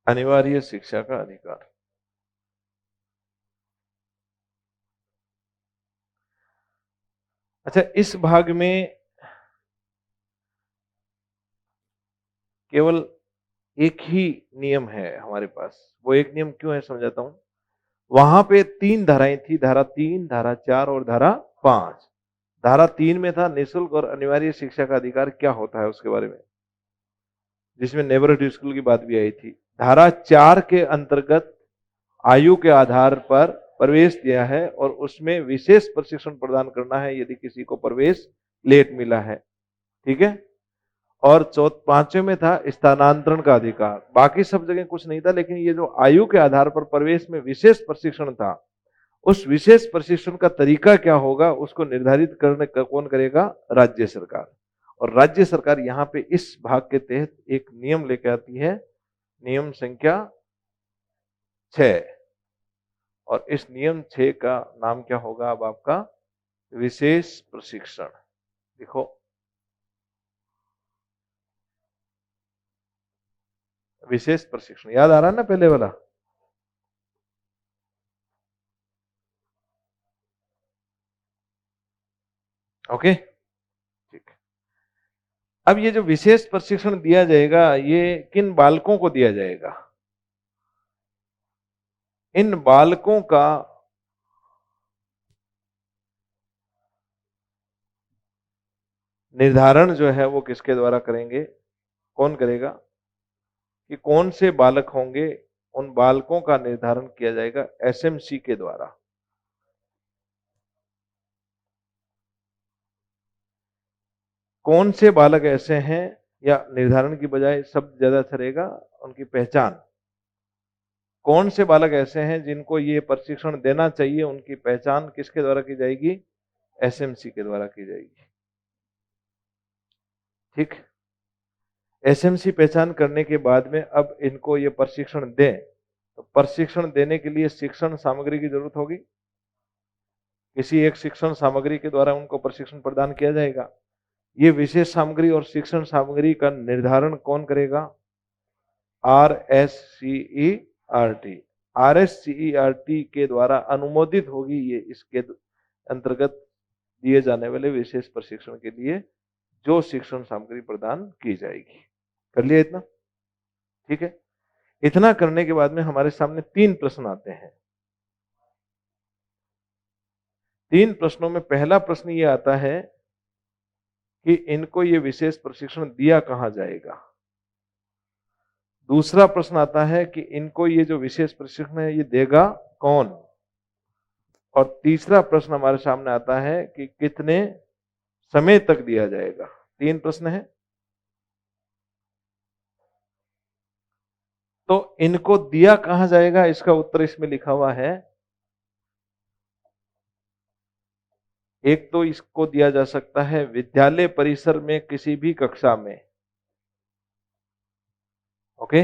अनिवार्य शिक्षा का अधिकार। अच्छा, इस भाग में केवल एक ही नियम है हमारे पास। वो एक नियम क्यों है समझाता हूं। वहां पे 3 धाराएं थी, धारा 3, धारा 4 और धारा 5। धारा 3 में था निःशुल्क और अनिवार्य शिक्षा का अधिकार क्या होता है उसके बारे में, जिसमें नेबरहुड स्कूल की बात भी आई थी। धारा 4 के अंतर्गत आयु के आधार पर प्रवेश दिया है और उसमें विशेष प्रशिक्षण प्रदान करना है यदि किसी को प्रवेश लेट मिला है। ठीक है। और 5वें में था स्थानांतरण का अधिकार। बाकी सब जगह कुछ नहीं था, लेकिन ये जो आयु के आधार पर प्रवेश में विशेष प्रशिक्षण था, उस विशेष प्रशिक्षण का तरीका क्या होगा उसको निर्धारित करने का कौन करेगा, राज्य सरकार। और राज्य सरकार यहाँ पे इस भाग के तहत एक नियम लेकर आती है, नियम संख्या 6। और इस नियम 6 का नाम क्या होगा अब आपका, विशेष प्रशिक्षण। देखो, विशेष प्रशिक्षण याद आ रहा है ना पहले वाला। ओके, ठीक है। अब ये जो विशेष प्रशिक्षण दिया जाएगा ये किन बालकों को दिया जाएगा, इन बालकों का निर्धारण जो है वो किसके द्वारा करेंगे, कौन करेगा, कि कौन से बालक होंगे, उन बालकों का निर्धारण किया जाएगा एसएमसी के द्वारा। कौन से बालक ऐसे हैं, या निर्धारण की बजाय शब्द ज्यादा अच्छा रहेगा, उनकी पहचान। कौन से बालक ऐसे हैं जिनको ये प्रशिक्षण देना चाहिए, उनकी पहचान किसके द्वारा की जाएगी, एसएमसी के द्वारा की जाएगी। ठीक। एसएमसी पहचान करने के बाद में अब इनको ये प्रशिक्षण दें, तो प्रशिक्षण देने के लिए शिक्षण सामग्री की जरूरत होगी। किसी एक शिक्षण सामग्री के द्वारा उनको प्रशिक्षण प्रदान किया जाएगा। ये विशेष सामग्री और शिक्षण सामग्री का निर्धारण कौन करेगा, RSCERT। RSCERT के द्वारा अनुमोदित होगी ये, इसके अंतर्गत दिए जाने वाले विशेष प्रशिक्षण के लिए जो शिक्षण सामग्री प्रदान की जाएगी। कर लिया इतना, ठीक है। इतना करने के बाद में हमारे सामने 3 प्रश्न आते हैं। 3 प्रश्नों में पहला प्रश्न ये आता है कि इनको ये विशेष प्रशिक्षण दिया कहां जाएगा। दूसरा प्रश्न आता है कि इनको ये जो विशेष प्रशिक्षण है ये देगा कौन। और तीसरा प्रश्न हमारे सामने आता है कि कितने समय तक दिया जाएगा। 3 प्रश्न है। तो इनको दिया कहां जाएगा, इसका उत्तर इसमें लिखा हुआ है। एक तो इसको दिया जा सकता है विद्यालय परिसर में किसी भी कक्षा में, ओके।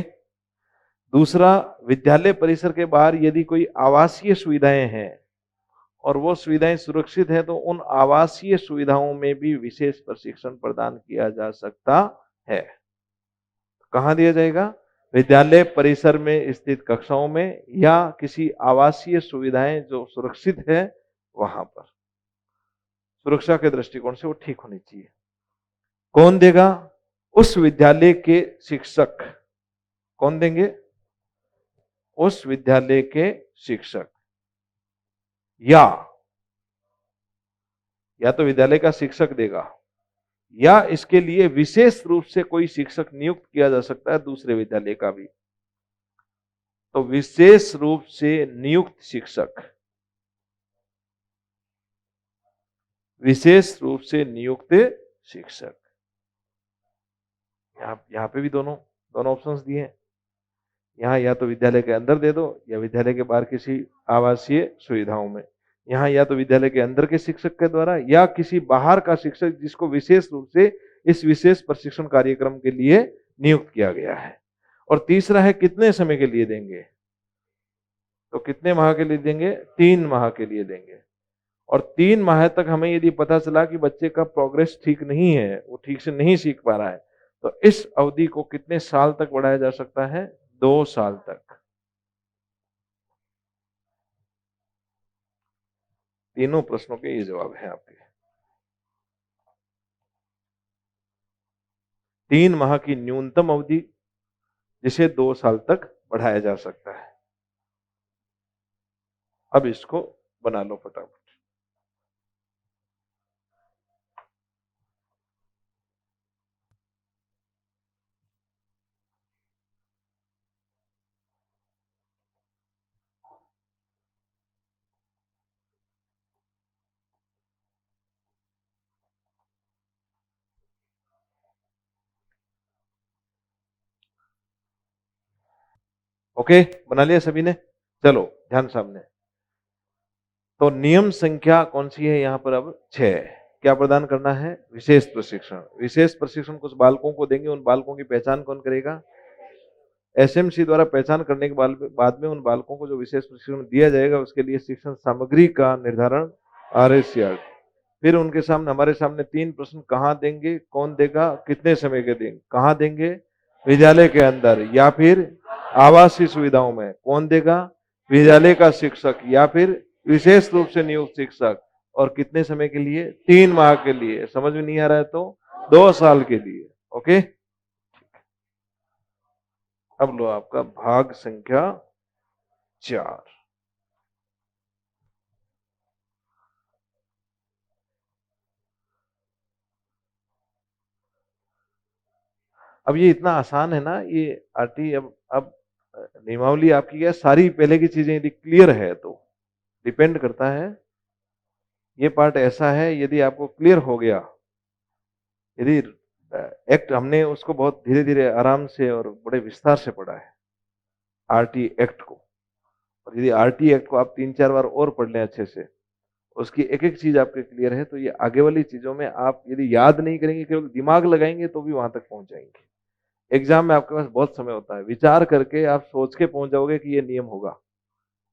दूसरा, विद्यालय परिसर के बाहर यदि कोई आवासीय सुविधाएं हैं और वो सुविधाएं सुरक्षित है तो उन आवासीय सुविधाओं में भी विशेष प्रशिक्षण प्रदान किया जा सकता है। कहां दिया जाएगा, विद्यालय परिसर में स्थित कक्षाओं में या किसी आवासीय सुविधाएं जो सुरक्षित है वहां पर। सुरक्षा के दृष्टिकोण से वो ठीक होनी चाहिए। कौन देगा, उस विद्यालय के शिक्षक। कौन देंगे, उस विद्यालय के शिक्षक। या तो विद्यालय का शिक्षक देगा, या इसके लिए विशेष रूप से कोई शिक्षक नियुक्त किया जा सकता है दूसरे विद्यालय का भी। तो विशेष रूप से नियुक्त शिक्षक, विशेष रूप से नियुक्त शिक्षक। यहां पे भी दोनों ऑप्शंस दिए हैं। यहाँ या तो विद्यालय के अंदर दे दो या विद्यालय के बाहर किसी आवासीय सुविधाओं में। यहाँ या तो विद्यालय के अंदर के शिक्षक के द्वारा या किसी बाहर का शिक्षक जिसको विशेष रूप से इस विशेष प्रशिक्षण कार्यक्रम के लिए नियुक्त किया गया है। और तीसरा है कितने समय के लिए देंगे, तो कितने माह के लिए देंगे, 3 माह के लिए देंगे। और 3 माह तक हमें यदि पता चला कि बच्चे का प्रोग्रेस ठीक नहीं है, वो ठीक से नहीं सीख पा रहा है, तो इस अवधि को कितने साल तक बढ़ाया जा सकता है? 2 साल तक। तीनों प्रश्नों के ये जवाब है आपके। 3 माह की न्यूनतम अवधि, जिसे 2 साल तक बढ़ाया जा सकता है। अब इसको बना लो फटाफट। ओके, बना लिया सभी ने? चलो ध्यान सामने। तो नियम संख्या कौन सी है यहाँ पर? अब 6। क्या प्रदान करना है? विशेष प्रशिक्षण। विशेष प्रशिक्षण कुछ बालकों को देंगे, उन बालकों की पहचान कौन करेगा? एसएमसी द्वारा पहचान करने के बाद में उन बालकों को जो विशेष प्रशिक्षण दिया जाएगा उसके लिए शिक्षण सामग्री का निर्धारण आरएससीआर। फिर उनके सामने, हमारे सामने 3 प्रश्न कहाँ देंगे, कौन देगा, कितने समय के देंगे? कहाँ देंगे? विद्यालय के अंदर या फिर आवासीय सुविधाओं में। कौन देगा? विद्यालय का शिक्षक या फिर विशेष रूप से नियुक्त शिक्षक। और कितने समय के लिए? 3 माह के लिए। समझ में नहीं आ रहा है तो 2 साल के लिए। ओके, अब लो आपका भाग संख्या 4। अब ये इतना आसान है ना ये आरटी। अब नियमावली आपकी क्या है, सारी पहले की चीजें यदि क्लियर है तो डिपेंड करता है। ये पार्ट ऐसा है, यदि आपको क्लियर हो गया, यदि एक्ट हमने उसको बहुत धीरे धीरे आराम से और बड़े विस्तार से पढ़ा है आरटी एक्ट को, और यदि आरटी एक्ट को आप 3-4 बार और पढ़ लें अच्छे से, उसकी एक एक चीज आपके क्लियर है, तो ये आगे वाली चीजों में आप यदि याद नहीं करेंगे, केवल दिमाग लगाएंगे तो भी वहां तक पहुंच जाएंगे। एग्जाम में आपके पास बहुत समय होता है, विचार करके आप सोच के पहुंच जाओगे कि ये नियम होगा,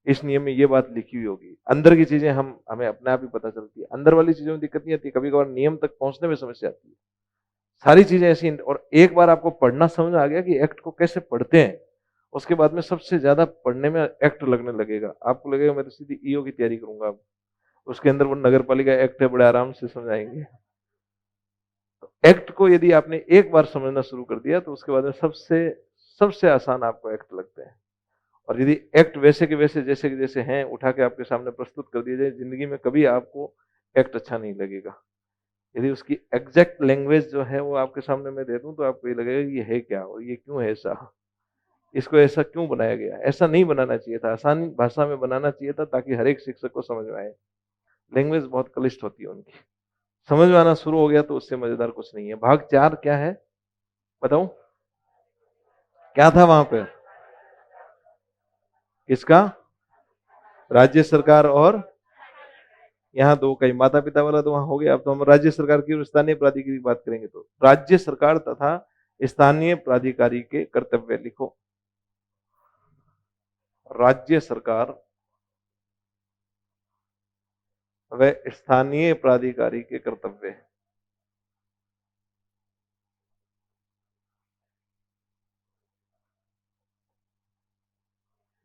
इस नियम में ये बात लिखी हुई होगी। अंदर की चीजें हमें अपने आप ही पता चलती है, अंदर वाली चीजों में दिक्कत नहीं आती, कभी कभार नियम तक पहुंचने में समस्या आती है। सारी चीजें ऐसी, और एक बार आपको पढ़ना समझ आ गया कि एक्ट को कैसे पढ़ते हैं, उसके बाद में सबसे ज्यादा पढ़ने में एक्ट लगने लगेगा। आपको लगेगा मैं तो सीधी ईओ की तैयारी करूंगा अब, उसके अंदर वो नगर पालिका एक्ट है, बड़े आराम से समझाएंगे। एक्ट को यदि आपने एक बार समझना शुरू कर दिया तो उसके बाद में सबसे सबसे आसान आपको एक्ट लगते हैं। और यदि एक्ट वैसे के वैसे जैसे के जैसे हैं उठा के आपके सामने प्रस्तुत कर दिए जाए, जिंदगी में कभी आपको एक्ट अच्छा नहीं लगेगा। यदि उसकी एग्जैक्ट लैंग्वेज जो है वो आपके सामने मैं दे दूं तो आपको ये लगेगा कि ये है क्या और ये क्यों है ऐसा, इसको ऐसा क्यों बनाया गया। ऐसा नहीं बनाना चाहिए था, आसान भाषा में बनाना चाहिए था ताकि हर एक शिक्षक को समझ में आए। लैंग्वेज बहुत क्लिष्ट होती है उनकी, समझ में आना शुरू हो गया तो उससे मजेदार कुछ नहीं है। भाग 4 क्या है बताऊं? क्या था वहां पे? किसका? राज्य सरकार और यहाँ दो का ही, माता पिता वाला तो वहां हो गया। अब तो हम राज्य सरकार की और स्थानीय प्राधिकारी की बात करेंगे। तो राज्य सरकार तथा स्थानीय प्राधिकारी के कर्तव्य लिखो। राज्य सरकार व स्थानीय प्राधिकारी के कर्तव्य।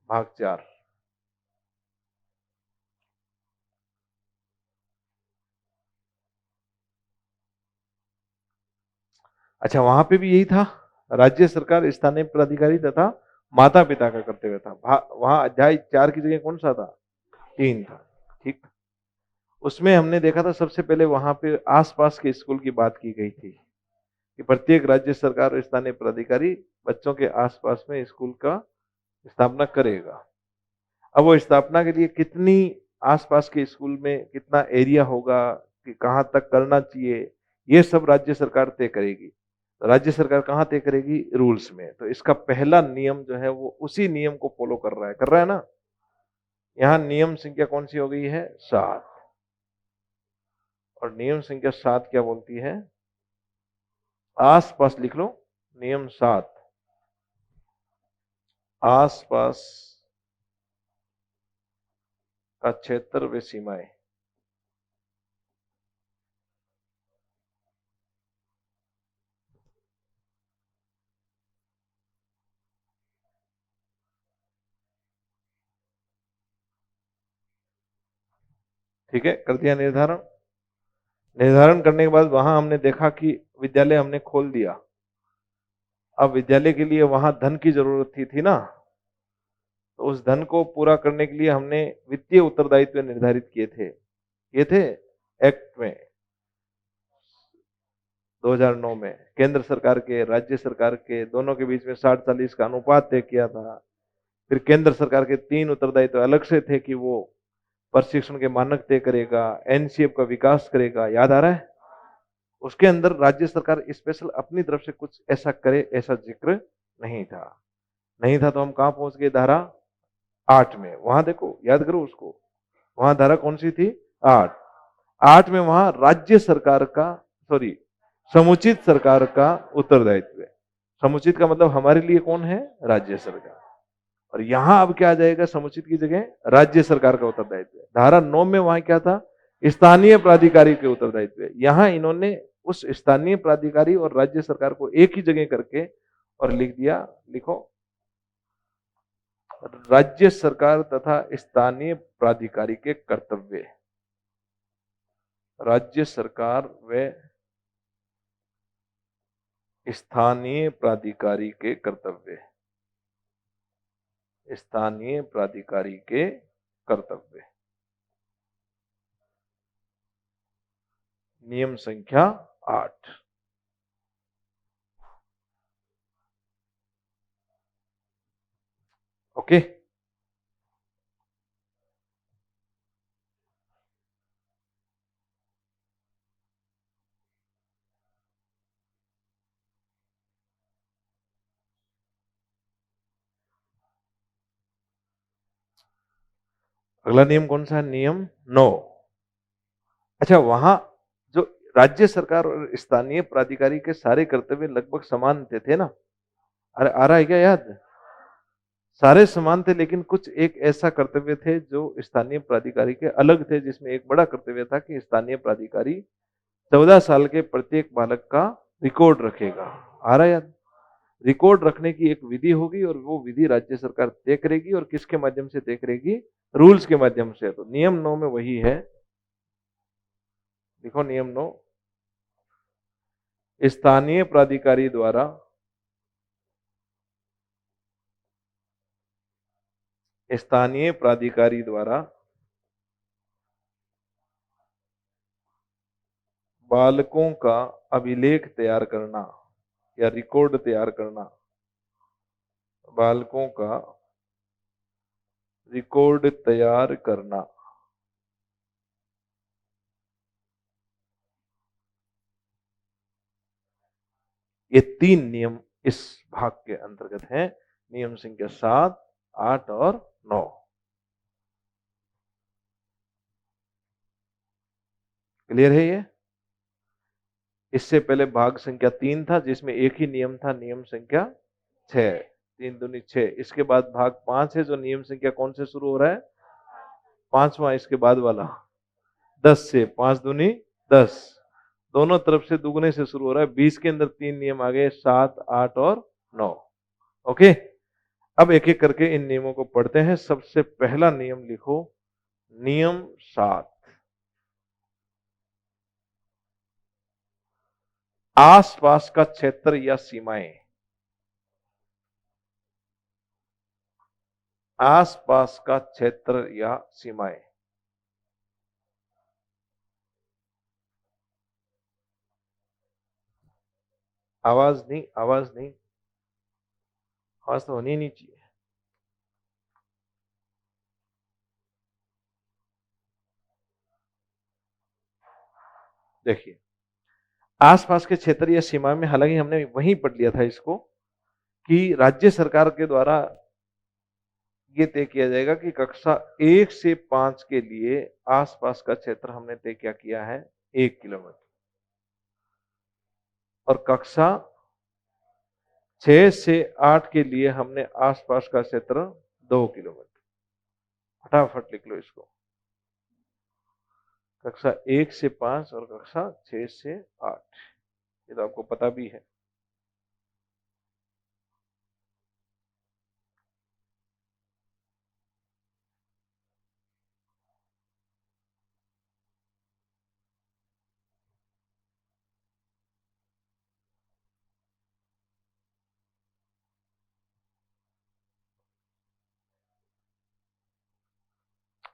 भाग 4। अच्छा, वहां पे भी यही था, राज्य सरकार स्थानीय प्राधिकारी तथा माता पिता का कर्तव्य था। वहां अध्याय 4 की जगह कौन सा था? 3 था। ठीक, उसमें हमने देखा था सबसे पहले वहां पे आसपास के स्कूल की बात की गई थी कि प्रत्येक राज्य सरकार और स्थानीय प्राधिकारी बच्चों के आसपास में स्कूल का स्थापना करेगा। अब वो स्थापना के लिए कितनी, आसपास के स्कूल में कितना एरिया होगा, कि कहाँ तक करना चाहिए, ये सब राज्य सरकार तय करेगी। तो राज्य सरकार कहाँ तय करेगी? रूल्स में। तो इसका पहला नियम जो है वो उसी नियम को फॉलो कर रहा है ना। यहाँ नियम संख्या कौन सी हो गई है? 7। और नियम संख्या 7 क्या बोलती है? आसपास लिख लो, नियम 7, आसपास का क्षेत्र व सीमाएं। ठीक है, कर दिया निर्धारण। निर्धारण करने के बाद वहां हमने देखा कि विद्यालय हमने खोल दिया। अब विद्यालय के लिए वहां धन की जरूरत थी ना, तो उस धन को पूरा करने के लिए हमने वित्तीय उत्तरदायित्व निर्धारित किए थे एक्ट में 2009 में। केंद्र सरकार के राज्य सरकार के दोनों के बीच में 60-40 का अनुपात तय किया था। फिर केंद्र सरकार के 3 उत्तरदायित्व अलग से थे कि वो प्रशिक्षण के मानक तय करेगा, एनसीएफ का विकास करेगा, याद आ रहा है? उसके अंदर राज्य सरकार स्पेशल अपनी तरफ से कुछ ऐसा करे, ऐसा जिक्र नहीं था। नहीं था तो हम कहां पहुंच गए? धारा 8 में। वहां देखो, याद करो उसको। वहां धारा कौन सी थी? 8। 8 में वहां राज्य सरकार का, सॉरी, समुचित सरकार का उत्तरदायित्व है। समुचित का मतलब हमारे लिए कौन है? राज्य सरकार। और यहां अब क्या आ जाएगा? समुचित की जगह राज्य सरकार का उत्तरदायित्व है। धारा 9 में वहां क्या था? स्थानीय प्राधिकारी के उत्तरदायित्व है। यहां इन्होंने उस स्थानीय प्राधिकारी और राज्य सरकार को एक ही जगह करके और लिख दिया, लिखो, राज्य सरकार तथा स्थानीय प्राधिकारी के कर्तव्य। राज्य सरकार व स्थानीय प्राधिकारी के कर्तव्य। स्थानीय प्राधिकारी के कर्तव्य। नियम संख्या 8। ओके। अगला नियम कौन सा है? नियम 9। अच्छा, वहां जो राज्य सरकार और स्थानीय प्राधिकारी के सारे कर्तव्य लगभग समान थे ना? अरे आ रहा है क्या याद? सारे समान थे, लेकिन कुछ एक ऐसा कर्तव्य थे जो स्थानीय प्राधिकारी के अलग थे, जिसमें एक बड़ा कर्तव्य था कि स्थानीय प्राधिकारी 14 साल के प्रत्येक बालक का रिकॉर्ड रखेगा। आ रहा है याद? रिकॉर्ड रखने की एक विधि होगी और वो विधि राज्य सरकार तय करेगी। और किसके माध्यम से तय करेगी? रूल्स के माध्यम से। तो नियम 9 में वही है। देखो नियम 9, स्थानीय प्राधिकारी द्वारा बालकों का अभिलेख तैयार करना या रिकॉर्ड तैयार करना। बालकों का रिकॉर्ड तैयार करना। ये 3 नियम इस भाग के अंतर्गत हैं। नियम संख्या 7, 8 और 9। क्लियर है ये? इससे पहले भाग संख्या 3 था, जिसमें एक ही नियम था, नियम संख्या 6। 3 दूनी 6। इसके बाद भाग 5 है, जो नियम संख्या कौन से शुरू हो रहा है? 5वां, इसके बाद वाला 10 से। 5 दूनी 10, दोनों तरफ से दुगने से शुरू हो रहा है। 20 के अंदर 3 नियम आ गए, 7, 8 और 9। ओके। अब एक एक करके इन नियमों को पढ़ते हैं। सबसे पहला नियम लिखो, नियम 7। आसपास का क्षेत्र या सीमाएं। आसपास का क्षेत्र या सीमाएं। आवाज नहीं, आवाज नहीं, आवाज तो होनी नहीं चाहिए। देखिए, आसपास के क्षेत्र या सीमा में, हालांकि हमने वहीं पढ़ लिया था इसको, कि राज्य सरकार के द्वारा ये तय किया जाएगा कि कक्षा 1 से 5 के लिए आसपास का क्षेत्र हमने तय क्या किया है? 1 किलोमीटर। और कक्षा 6 से 8 के लिए हमने आसपास का क्षेत्र 2 किलोमीटर। फटाफट लिख लो इसको। कक्षा 1 से 5 और कक्षा 6 से 8, ये तो आपको पता भी है।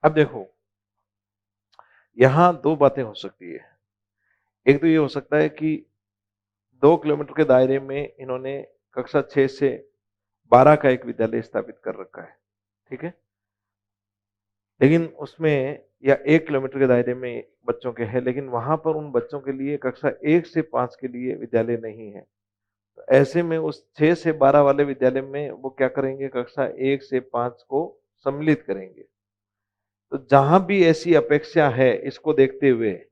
अब देखो, यहां दो बातें हो सकती है। एक तो ये हो सकता है कि 2 किलोमीटर के दायरे में इन्होंने कक्षा 6 से 12 का एक विद्यालय स्थापित कर रखा है, ठीक है। लेकिन उसमें या 1 किलोमीटर के दायरे में बच्चों के हैं, लेकिन वहां पर उन बच्चों के लिए कक्षा 1 से 5 के लिए विद्यालय नहीं है। तो ऐसे में उस 6 से 12 वाले विद्यालय में वो क्या करेंगे, कक्षा 1 से 5 को सम्मिलित करेंगे। तो जहां भी ऐसी अपेक्षा है, इसको देखते हुए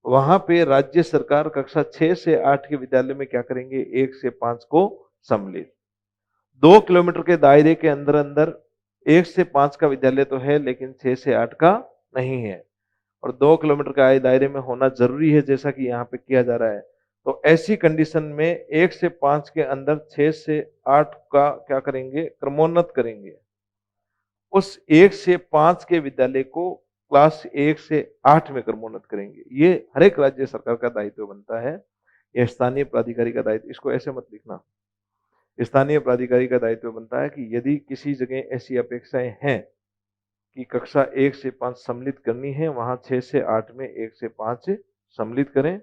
वहां पे राज्य सरकार कक्षा 6 से 8 के विद्यालय में क्या करेंगे, 1 से 5 को सम्मिलित। 2 किलोमीटर के दायरे के अंदर अंदर 1 से 5 का विद्यालय तो है, लेकिन 6 से 8 का नहीं है। और 2 किलोमीटर के दायरे में होना जरूरी है, जैसा कि यहाँ पे किया जा रहा है। तो ऐसी कंडीशन में 1 से 5 के अंदर 6 से 8 का क्या करेंगे, क्रमोन्नत करेंगे। उस 1 से 5 के विद्यालय को क्लास 1 से 8 में क्रमोन्नत करेंगे। ये हर एक राज्य सरकार का दायित्व बनता है, यह स्थानीय प्राधिकारी का दायित्व। इसको ऐसे मत लिखना, स्थानीय प्राधिकारी का दायित्व बनता है कि यदि किसी जगह ऐसी अपेक्षाएं हैं कि कक्षा 1 से 5 सम्मिलित करनी है, वहां 6 से 8 में 1 से 5 सम्मिलित करें,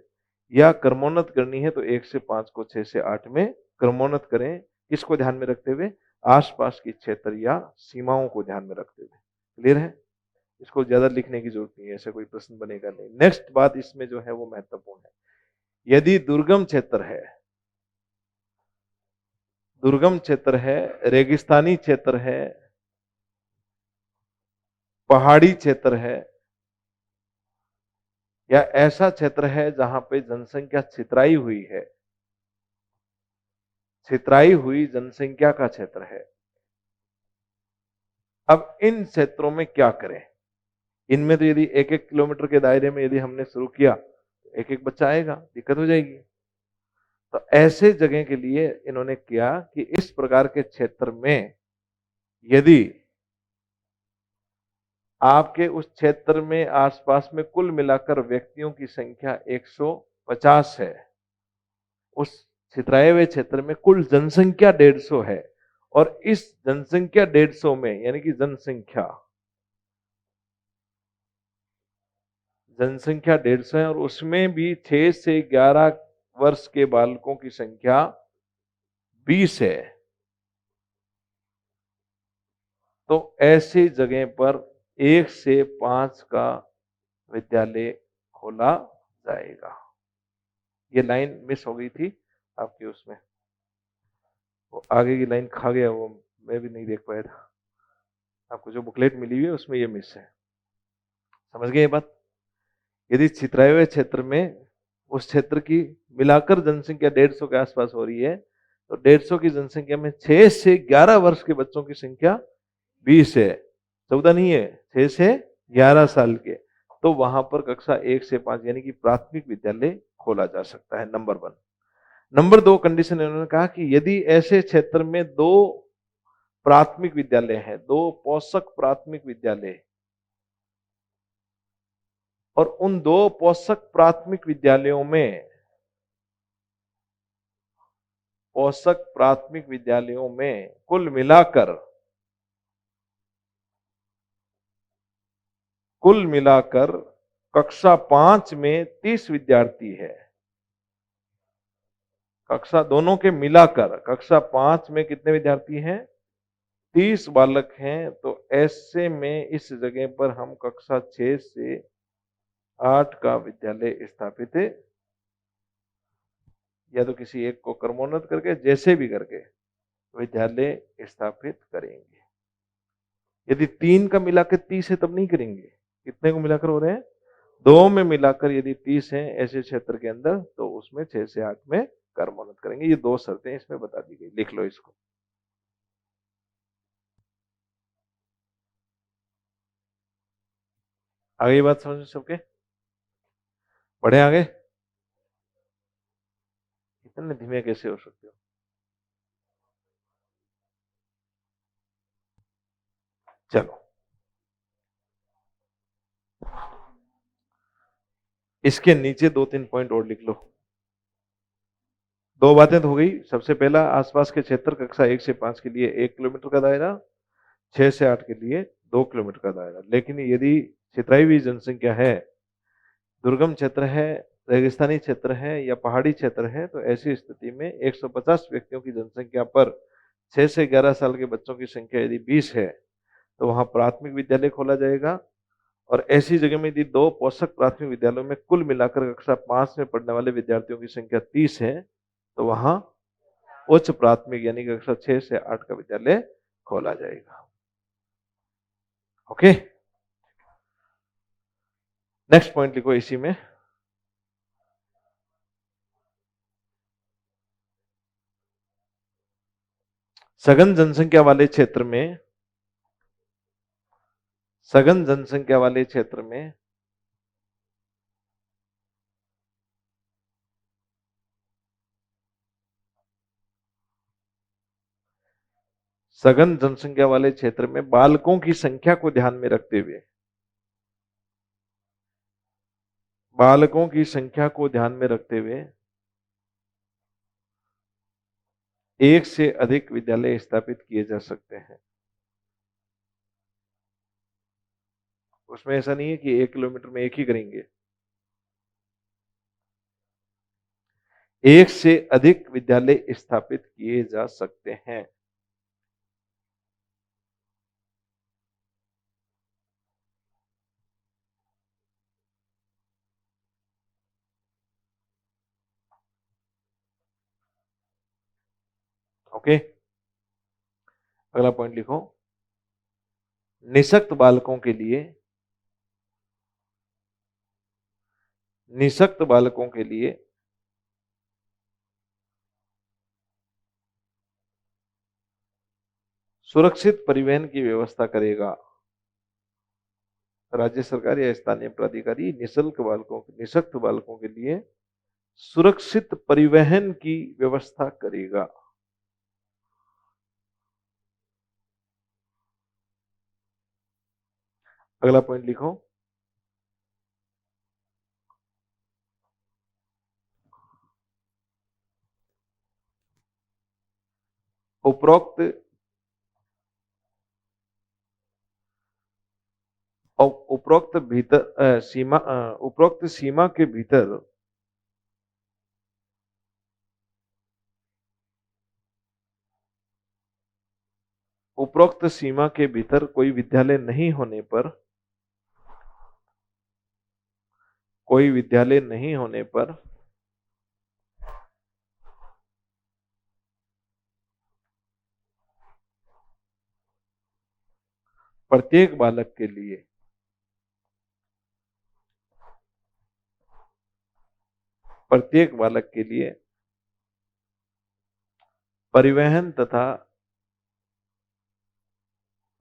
या क्रमोन्नत करनी है तो 1 से 5 को 6 से 8 में क्रमोन्नत करें। किसको ध्यान में रखते हुए, आसपास की क्षेत्र या सीमाओं को ध्यान में रखते हुए। क्लियर है? इसको ज्यादा लिखने की जरूरत नहीं है, ऐसा कोई प्रश्न बनेगा नहीं। नेक्स्ट बात इसमें जो है वो महत्वपूर्ण है। यदि दुर्गम क्षेत्र है, दुर्गम क्षेत्र है, रेगिस्तानी क्षेत्र है, पहाड़ी क्षेत्र है, या ऐसा क्षेत्र है जहां पे जनसंख्या छितराई हुई है, छितराई हुई जनसंख्या का क्षेत्र है, अब इन क्षेत्रों में क्या करें? इनमें तो यदि 1-1 किलोमीटर के दायरे में यदि हमने शुरू किया तो एक एक बच्चा आएगा, दिक्कत हो जाएगी। तो ऐसे जगह के लिए इन्होंने किया कि इस प्रकार के क्षेत्र में यदि आपके उस क्षेत्र में आसपास में कुल मिलाकर व्यक्तियों की संख्या 150 है, उस छितराए हुए क्षेत्र में कुल जनसंख्या 150 है, और इस जनसंख्या 150 में यानी कि जनसंख्या 150 है, और उसमें भी 6 से 11 वर्ष के बालकों की संख्या 20 है, तो ऐसी जगह पर 1 से 5 का विद्यालय खोला जाएगा। ये लाइन मिस हो गई थी आपकी उसमें, वो आगे की लाइन खा गया, वो मैं भी नहीं देख पाया था। आपको जो बुकलेट मिली हुई है उसमें ये मिस है। समझ गए ये बात? यदि छितराए हुए क्षेत्र में उस क्षेत्र की मिलाकर जनसंख्या 150 के आसपास हो रही है, तो 150 की जनसंख्या में 6 से 11 वर्ष के बच्चों की संख्या 20 है, 14 नहीं है, 6 से 11 साल के, तो वहां पर कक्षा 1 से 5 यानी कि प्राथमिक विद्यालय खोला जा सकता है। नंबर 1। नंबर 2 कंडीशन इन्होंने कहा कि यदि ऐसे क्षेत्र में 2 प्राथमिक विद्यालय हैं, 2 पोषक प्राथमिक विद्यालय, और उन 2 पोषक प्राथमिक विद्यालयों में कुल मिलाकर कक्षा 5 में 30 विद्यार्थी है। कक्षा दोनों के मिलाकर कक्षा 5 में कितने विद्यार्थी हैं? 30 बालक हैं। तो ऐसे में इस जगह पर हम कक्षा 6 से 8 का विद्यालय स्थापित या तो किसी एक को क्रमोन्नत करके, जैसे भी करके विद्यालय स्थापित करेंगे। यदि 3 का मिलाकर 30 है तब नहीं करेंगे। कितने को मिलाकर हो रहे हैं? 2 में मिलाकर यदि 30 है ऐसे क्षेत्र के अंदर, तो उसमें 6 से 8 में क्रमोन्नत करेंगे। ये 2 शर्तें इसमें बता दी गई, लिख लो इसको। आगे ये बात समझ सबके? बढ़े आगे? इतने धीमे कैसे हो सकते हो? चलो, इसके नीचे 2-3 पॉइंट और लिख लो। 2 बातें तो हो गई। सबसे पहला, आसपास के क्षेत्र कक्षा 1 से 5 के लिए 1 किलोमीटर का दायरा, 6 से 8 के लिए 2 किलोमीटर का दायरा। लेकिन यदि छितराई हुई जनसंख्या है, दुर्गम क्षेत्र है, रेगिस्तानी क्षेत्र है या पहाड़ी क्षेत्र है, तो ऐसी स्थिति में 150 व्यक्तियों की जनसंख्या पर 6 से 11 साल के बच्चों की संख्या यदि 20 है, तो वहां प्राथमिक विद्यालय खोला जाएगा। और ऐसी जगह में यदि 2 पोषक प्राथमिक विद्यालयों में कुल मिलाकर कक्षा 5 में पढ़ने वाले विद्यार्थियों की संख्या 30 है, तो वहां उच्च प्राथमिक यानी कि कक्षा 6 से 8 का विद्यालय खोला जाएगा। ओके, नेक्स्ट पॉइंट लिखो इसी में। सघन जनसंख्या वाले क्षेत्र में, सघन जनसंख्या वाले क्षेत्र में सघन जनसंख्या वाले क्षेत्र में बालकों की संख्या को ध्यान में रखते हुए, बालकों की संख्या को ध्यान में रखते हुए एक से अधिक विद्यालय स्थापित किए जा सकते हैं। उसमें ऐसा नहीं है कि 1 किलोमीटर में एक ही करेंगे, एक से अधिक विद्यालय स्थापित किए जा सकते हैं। ओके, अगला पॉइंट लिखो। निःशक्त बालकों के लिए, निःशक्त बालकों के लिए सुरक्षित परिवहन की व्यवस्था करेगा राज्य सरकार या स्थानीय प्राधिकारी। निःशुल्क बालकों, निःशक्त बालकों के लिए सुरक्षित परिवहन की व्यवस्था करेगा। अगला पॉइंट लिखो। उपरोक्त उपरोक्त भीतर सीमा उपरोक्त सीमा के भीतर उपरोक्त सीमा के भीतर कोई विद्यालय नहीं होने पर, कोई विद्यालय नहीं होने पर प्रत्येक बालक के लिए प्रत्येक बालक के लिए परिवहन तथा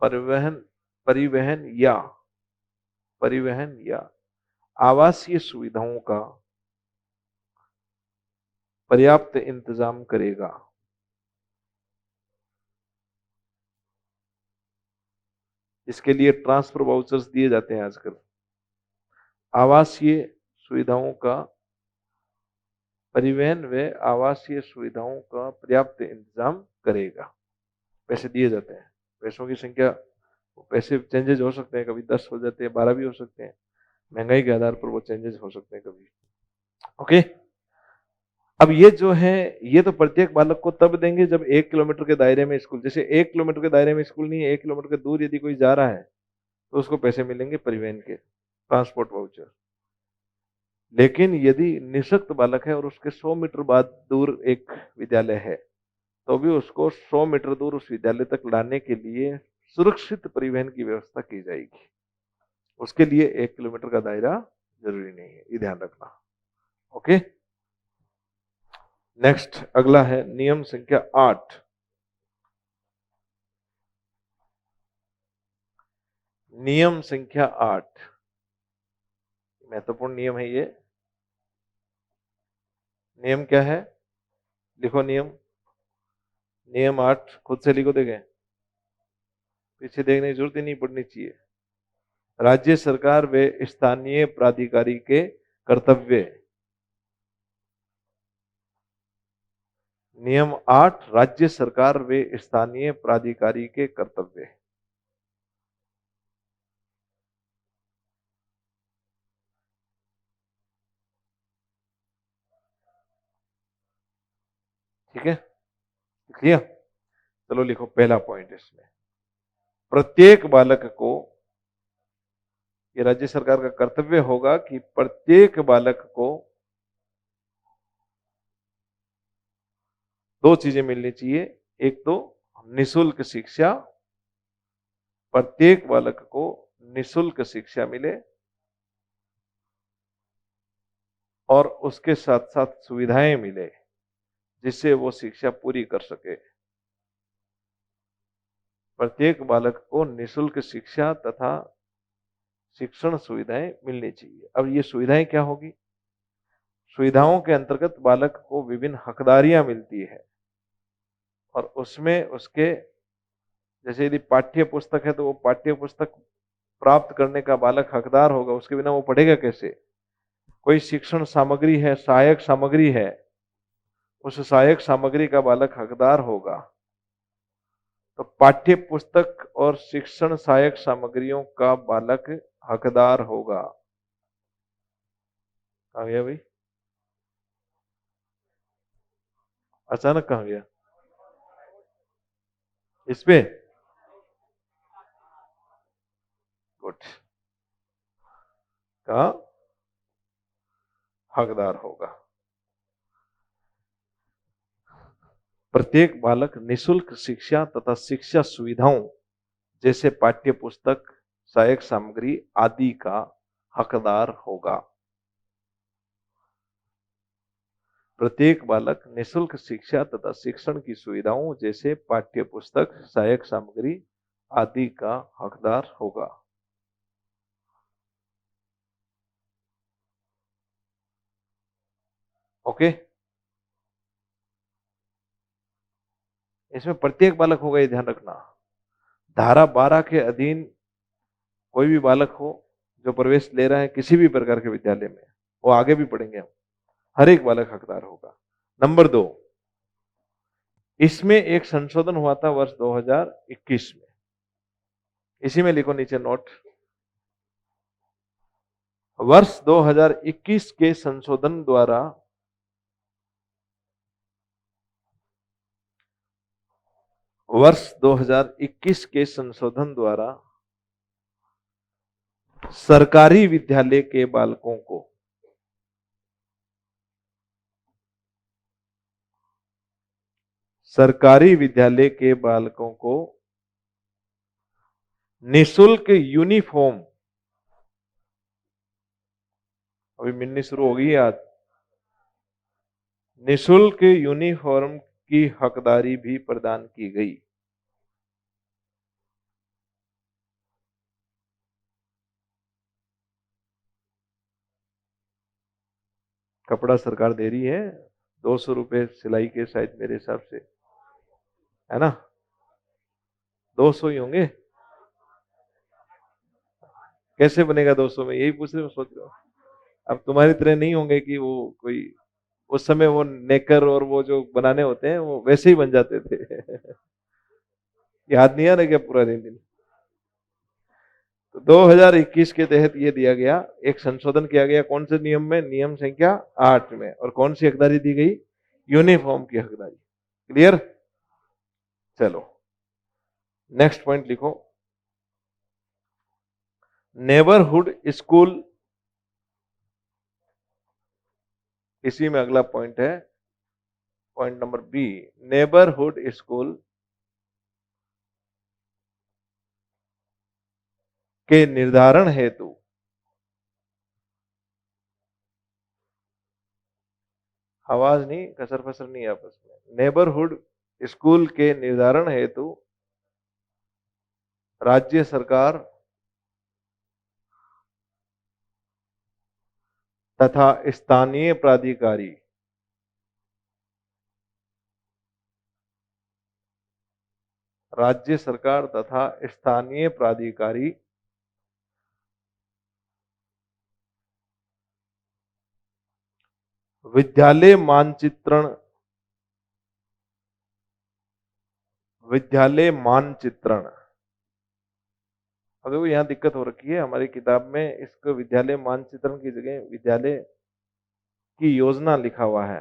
परिवहन परिवहन या परिवहन या आवासीय सुविधाओं का पर्याप्त इंतजाम करेगा। इसके लिए ट्रांसफर वाउचर्स दिए जाते हैं आजकल। आवासीय सुविधाओं का, परिवहन व आवासीय सुविधाओं का पर्याप्त इंतजाम करेगा। पैसे दिए जाते हैं, पैसों की संख्या, पैसे चेंजेस हो सकते हैं, कभी 10 हो जाते हैं, 12 भी हो सकते हैं, महंगाई के आधार पर वो चेंजेस हो सकते हैं कभी। ओके, अब ये जो है, ये तो प्रत्येक बालक को तब देंगे जब 1 किलोमीटर के दायरे में स्कूल, जैसे 1 किलोमीटर के दायरे में स्कूल नहीं है, 1 किलोमीटर के दूर यदि कोई जा रहा है तो उसको पैसे मिलेंगे परिवहन के, ट्रांसपोर्ट वाउचर। लेकिन यदि निःशक्त बालक है और उसके 100 मीटर बाद दूर एक विद्यालय है, तो भी उसको 100 मीटर दूर उस विद्यालय तक लाने के लिए सुरक्षित परिवहन की व्यवस्था की जाएगी। उसके लिए 1 किलोमीटर का दायरा जरूरी नहीं है, ये ध्यान रखना। ओके, नेक्स्ट अगला है नियम संख्या 8। नियम संख्या 8 महत्वपूर्ण नियम है ये। नियम क्या है, लिखो नियम। नियम 8 खुद से लिखो, देखें, पीछे देखने की जरूरत ही नहीं पड़नी चाहिए। राज्य सरकार व स्थानीय प्राधिकारी के कर्तव्य। नियम 8 राज्य सरकार व स्थानीय प्राधिकारी के कर्तव्य। ठीक है, लिया? चलो लिखो पहला पॉइंट इसमें, प्रत्येक बालक को, ये राज्य सरकार का कर्तव्य होगा कि प्रत्येक बालक को दो चीजें मिलनी चाहिए। एक तो निशुल्क शिक्षा, प्रत्येक बालक को निशुल्क शिक्षा मिले और उसके साथ साथ सुविधाएं मिले जिससे वो शिक्षा पूरी कर सके। प्रत्येक बालक को निशुल्क शिक्षा तथा शिक्षण सुविधाएं मिलनी चाहिए। अब ये सुविधाएं क्या होगी? सुविधाओं के अंतर्गत बालक को विभिन्न हकदारियां मिलती है और उसमें उसके, जैसे यदि पाठ्य पुस्तक है तो वो पाठ्य पुस्तक प्राप्त करने का बालक हकदार होगा, उसके बिना वो पढ़ेगा कैसे? कोई शिक्षण सामग्री है, सहायक सामग्री है, उस सहायक सामग्री का बालक हकदार होगा। तो पाठ्य पुस्तक और शिक्षण सहायक सामग्रियों का बालक हकदार होगा। कहाँ गया भाई? अचानक कहाँ गया? इस पे गुड, का हकदार होगा। प्रत्येक बालक निशुल्क शिक्षा तथा शिक्षा सुविधाओं जैसे पाठ्य पुस्तक, सहायक सामग्री आदि का हकदार होगा। प्रत्येक बालक निशुल्क शिक्षा तथा शिक्षण की सुविधाओं जैसे पाठ्य पुस्तक, सहायक सामग्री आदि का हकदार होगा। ओके, इसमें प्रत्येक बालक होगा, ये ध्यान रखना। धारा 12 के अधीन कोई भी बालक हो जो प्रवेश ले रहा है किसी भी प्रकार के विद्यालय में, वो आगे भी पढ़ेंगे हम, हर एक बालक हकदार होगा। नंबर 2, इसमें एक संशोधन हुआ था वर्ष 2021 में, इसी में लिखो नीचे नोट। वर्ष 2021 के संशोधन द्वारा वर्ष 2021 के संशोधन द्वारा सरकारी विद्यालय के बालकों को निशुल्क यूनिफॉर्म, अभी मिलनी शुरू हो गई है आज, निशुल्क यूनिफॉर्म की हकदारी भी प्रदान की गई। कपड़ा सरकार दे रही है, 200 रुपए सिलाई के, शायद मेरे हिसाब से, है ना? 200 ही होंगे। कैसे बनेगा 200 में? यही पूछ रहे हो, सोच रहे हो? अब तुम्हारी तरह नहीं होंगे कि वो कोई, उस समय वो नेकर और वो जो बनाने होते हैं वो वैसे ही बन जाते थे। याद नहीं आ रहा क्या पूरा दिन? तो 2021 के तहत ये दिया गया, एक संशोधन किया गया, कौन से नियम में? नियम संख्या 8 में। और कौन सी हकदारी दी गई? यूनिफॉर्म की हकदारी। क्लियर? चलो नेक्स्ट पॉइंट लिखो, नेबरहुड स्कूल, इसी में अगला पॉइंट है, point number B, neighbourhood school के निर्धारण हेतु आवाज नहीं, कसर फसर नहीं आपस में, नेबरहुड स्कूल के निर्धारण हेतु राज्य सरकार तथा स्थानीय प्राधिकारी राज्य सरकार तथा स्थानीय प्राधिकारी विद्यालय मानचित्रण, विद्यालय मानचित्रण, अगर वो यहाँ दिक्कत हो रखी है हमारी किताब में, इसको विद्यालय मानचित्रण की जगह विद्यालय की योजना लिखा हुआ है।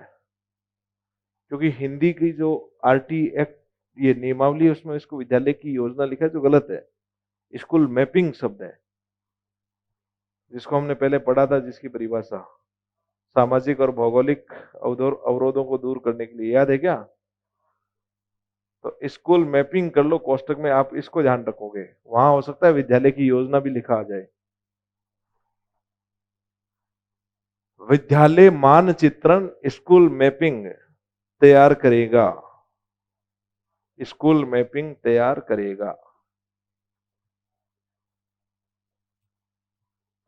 क्योंकि हिंदी की जो आरटी एक्ट ये नियमावली है उसमें इसको विद्यालय की योजना लिखा है जो गलत है। स्कूल मैपिंग शब्द है, जिसको हमने पहले पढ़ा था, जिसकी परिभाषा सामाजिक और भौगोलिक अवरोधों को दूर करने के लिए, याद है क्या? तो स्कूल मैपिंग कर लो कोष्टक में, आप इसको ध्यान रखोगे, वहां हो सकता है विद्यालय की योजना भी लिखा आ जाए। विद्यालय मानचित्रण स्कूल मैपिंग तैयार करेगा, स्कूल मैपिंग तैयार करेगा।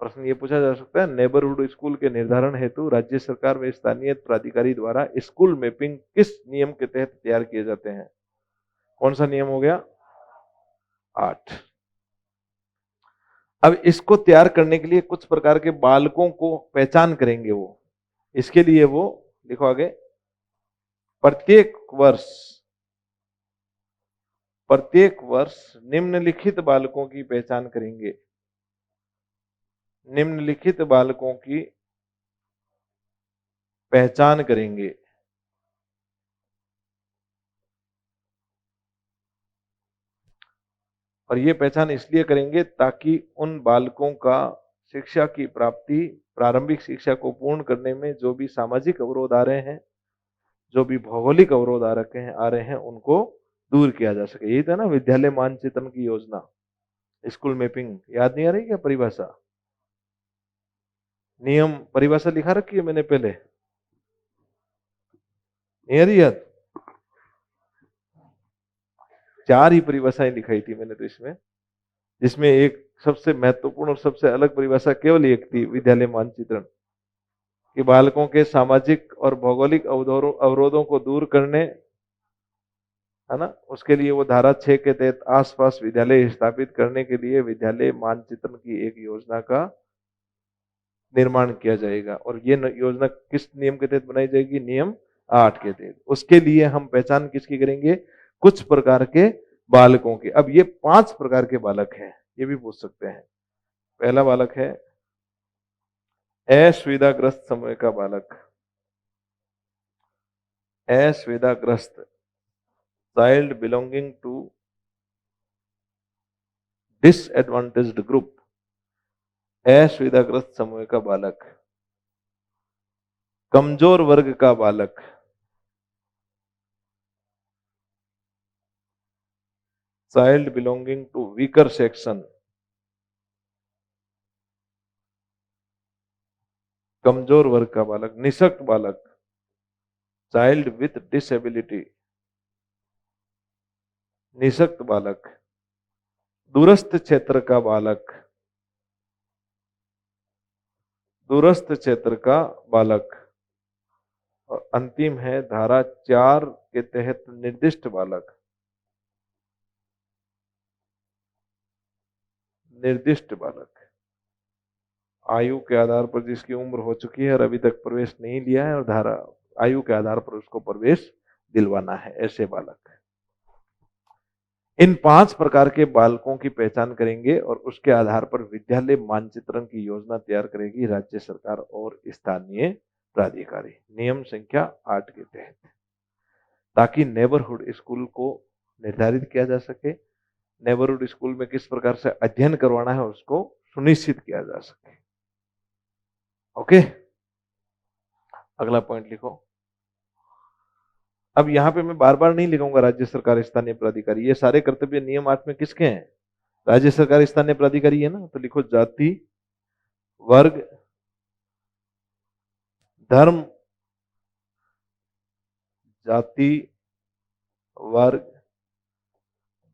प्रश्न ये पूछा जा सकता है, नेबरहुड स्कूल के निर्धारण हेतु राज्य सरकार व स्थानीय प्राधिकारी द्वारा स्कूल मैपिंग किस नियम के तहत तैयार किए जाते हैं? कौन सा नियम हो गया? 8। अब इसको तैयार करने के लिए कुछ प्रकार के बालकों को पहचान करेंगे वो। इसके लिए वो लिखो आगे, प्रत्येक वर्ष निम्नलिखित बालकों की पहचान करेंगे। निम्नलिखित बालकों की पहचान करेंगे। और ये पहचान इसलिए करेंगे ताकि उन बालकों का शिक्षा की प्राप्ति, प्रारंभिक शिक्षा को पूर्ण करने में जो भी सामाजिक अवरोध आ रहे हैं, जो भी भौगोलिक अवरोध आ रहे हैं उनको दूर किया जा सके। यही था ना विद्यालय मानचित्रण की योजना, स्कूल मैपिंग। याद नहीं आ रही क्या परिभाषा? नियम परिभाषा लिखा रखी है मैंने पहले, नहीं आ रही याद? 4 ही परिभाषाएं लिखाई थी मैंने तो इसमें, जिसमें एक सबसे महत्वपूर्ण और सबसे अलग परिभाषा केवल एक थी, विद्यालय मानचित्रण, कि बालकों के सामाजिक और भौगोलिक अवरोधों को दूर करने, है ना, उसके लिए वो धारा 6 के तहत आसपास विद्यालय स्थापित करने के लिए विद्यालय मानचित्रण की एक योजना का निर्माण किया जाएगा। और ये योजना किस नियम के तहत बनाई जाएगी? नियम 8 के तहत। उसके लिए हम पहचान किसकी करेंगे? कुछ प्रकार के बालकों की। अब ये 5 प्रकार के बालक हैं, ये भी पूछ सकते हैं। पहला बालक है असुविधाग्रस्त समूह का बालक, असुविधाग्रस्त, child belonging to disadvantaged group, असुविधाग्रस्त समूह का बालक। कमजोर वर्ग का बालक, child belonging to weaker section, कमजोर वर्ग का बालक। निशक्त बालक, चाइल्ड विथ डिसेबिलिटी, निशक्त बालक। दूरस्थ क्षेत्र का बालक, दूरस्थ क्षेत्र का बालक। और अंतिम है धारा 4 के तहत निर्दिष्ट बालक, निर्दिष्ट बालक। आयु के आधार पर जिसकी उम्र हो चुकी है और अभी तक प्रवेश नहीं लिया है, और धारा आयु के आधार पर उसको प्रवेश दिलवाना है, ऐसे बालक। इन 5 प्रकार के बालकों की पहचान करेंगे और उसके आधार पर विद्यालय मानचित्रण की योजना तैयार करेगी राज्य सरकार और स्थानीय प्राधिकारी, नियम संख्या 8 के तहत, ताकि नेबरहुड स्कूल को निर्धारित किया जा सके, नेबरहुड स्कूल में किस प्रकार से अध्ययन करवाना है उसको सुनिश्चित किया जा सके। ओके, अगला पॉइंट लिखो। अब यहां पे मैं बार बार नहीं लिखूंगा राज्य सरकार स्थानीय प्राधिकारी, ये सारे कर्तव्य नियम 8 में किसके हैं? राज्य सरकार स्थानीय प्राधिकारी है ना। तो लिखो जाति, वर्ग, धर्म, जाति, वर्ग,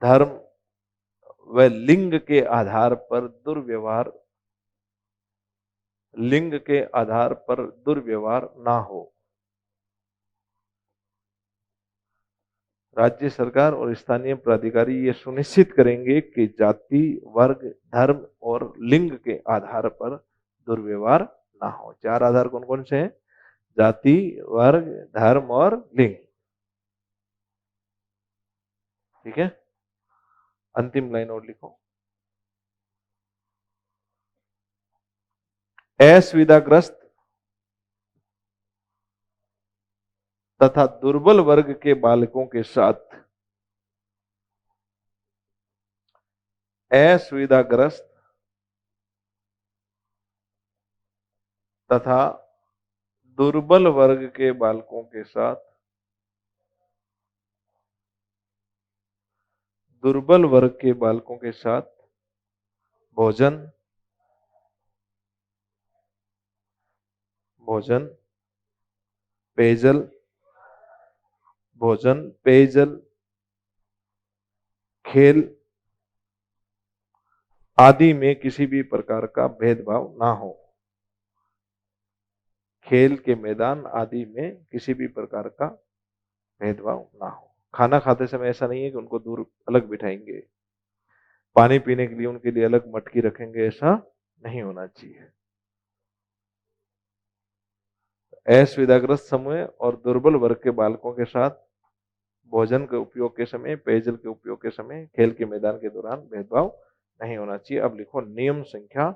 धर्म व लिंग के आधार पर दुर्व्यवहार, लिंग के आधार पर दुर्व्यवहार ना हो। राज्य सरकार और स्थानीय प्राधिकारी ये सुनिश्चित करेंगे कि जाति, वर्ग, धर्म और लिंग के आधार पर दुर्व्यवहार ना हो। 4 आधार कौन कौन से हैं? जाति, वर्ग, धर्म और लिंग। ठीक है, अंतिम लाइन और लिखो। असुविधाग्रस्त तथा दुर्बल वर्ग के बालकों के साथ असुविधाग्रस्त तथा दुर्बल वर्ग के बालकों के साथ दुर्बल वर्ग के बालकों के साथ भोजन भोजन पेयजल भोजन पेयजल खेल आदि में किसी भी प्रकार का भेदभाव ना हो। खेल के मैदान आदि में किसी भी प्रकार का भेदभाव ना हो। खाना खाते समय ऐसा नहीं है कि उनको दूर अलग बिठाएंगे, पानी पीने के लिए उनके लिए अलग मटकी रखेंगे, ऐसा नहीं होना चाहिए। असुविधाग्रस्त समूह और दुर्बल वर्ग के बालकों के साथ भोजन के उपयोग के समय, पेयजल के उपयोग के समय, खेल के मैदान के दौरान भेदभाव नहीं होना चाहिए। अब लिखो नियम संख्या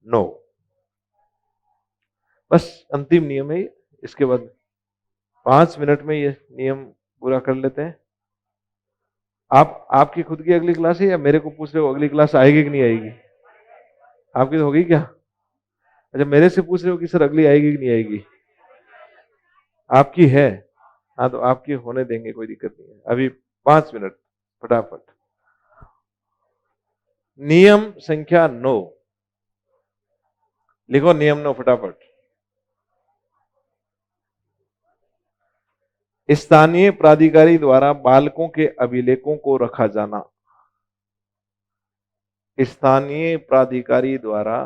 9। बस अंतिम नियम है, इसके बाद 5 मिनट में ये नियम पूरा कर लेते हैं। आपकी खुद की अगली क्लास है या मेरे को पूछ रहे हो अगली क्लास आएगी कि नहीं आएगी? आपकी तो होगी क्या? अच्छा, मेरे से पूछ रहे हो कि सर अगली आएगी कि नहीं आएगी? आपकी है? हाँ, तो आपकी होने देंगे, कोई दिक्कत नहीं है। अभी 5 मिनट फटाफट। नियम संख्या 9 लिखो। नियम 9 फटाफट। स्थानीय प्राधिकारी द्वारा बालकों के अभिलेखों को रखा जाना। स्थानीय प्राधिकारी द्वारा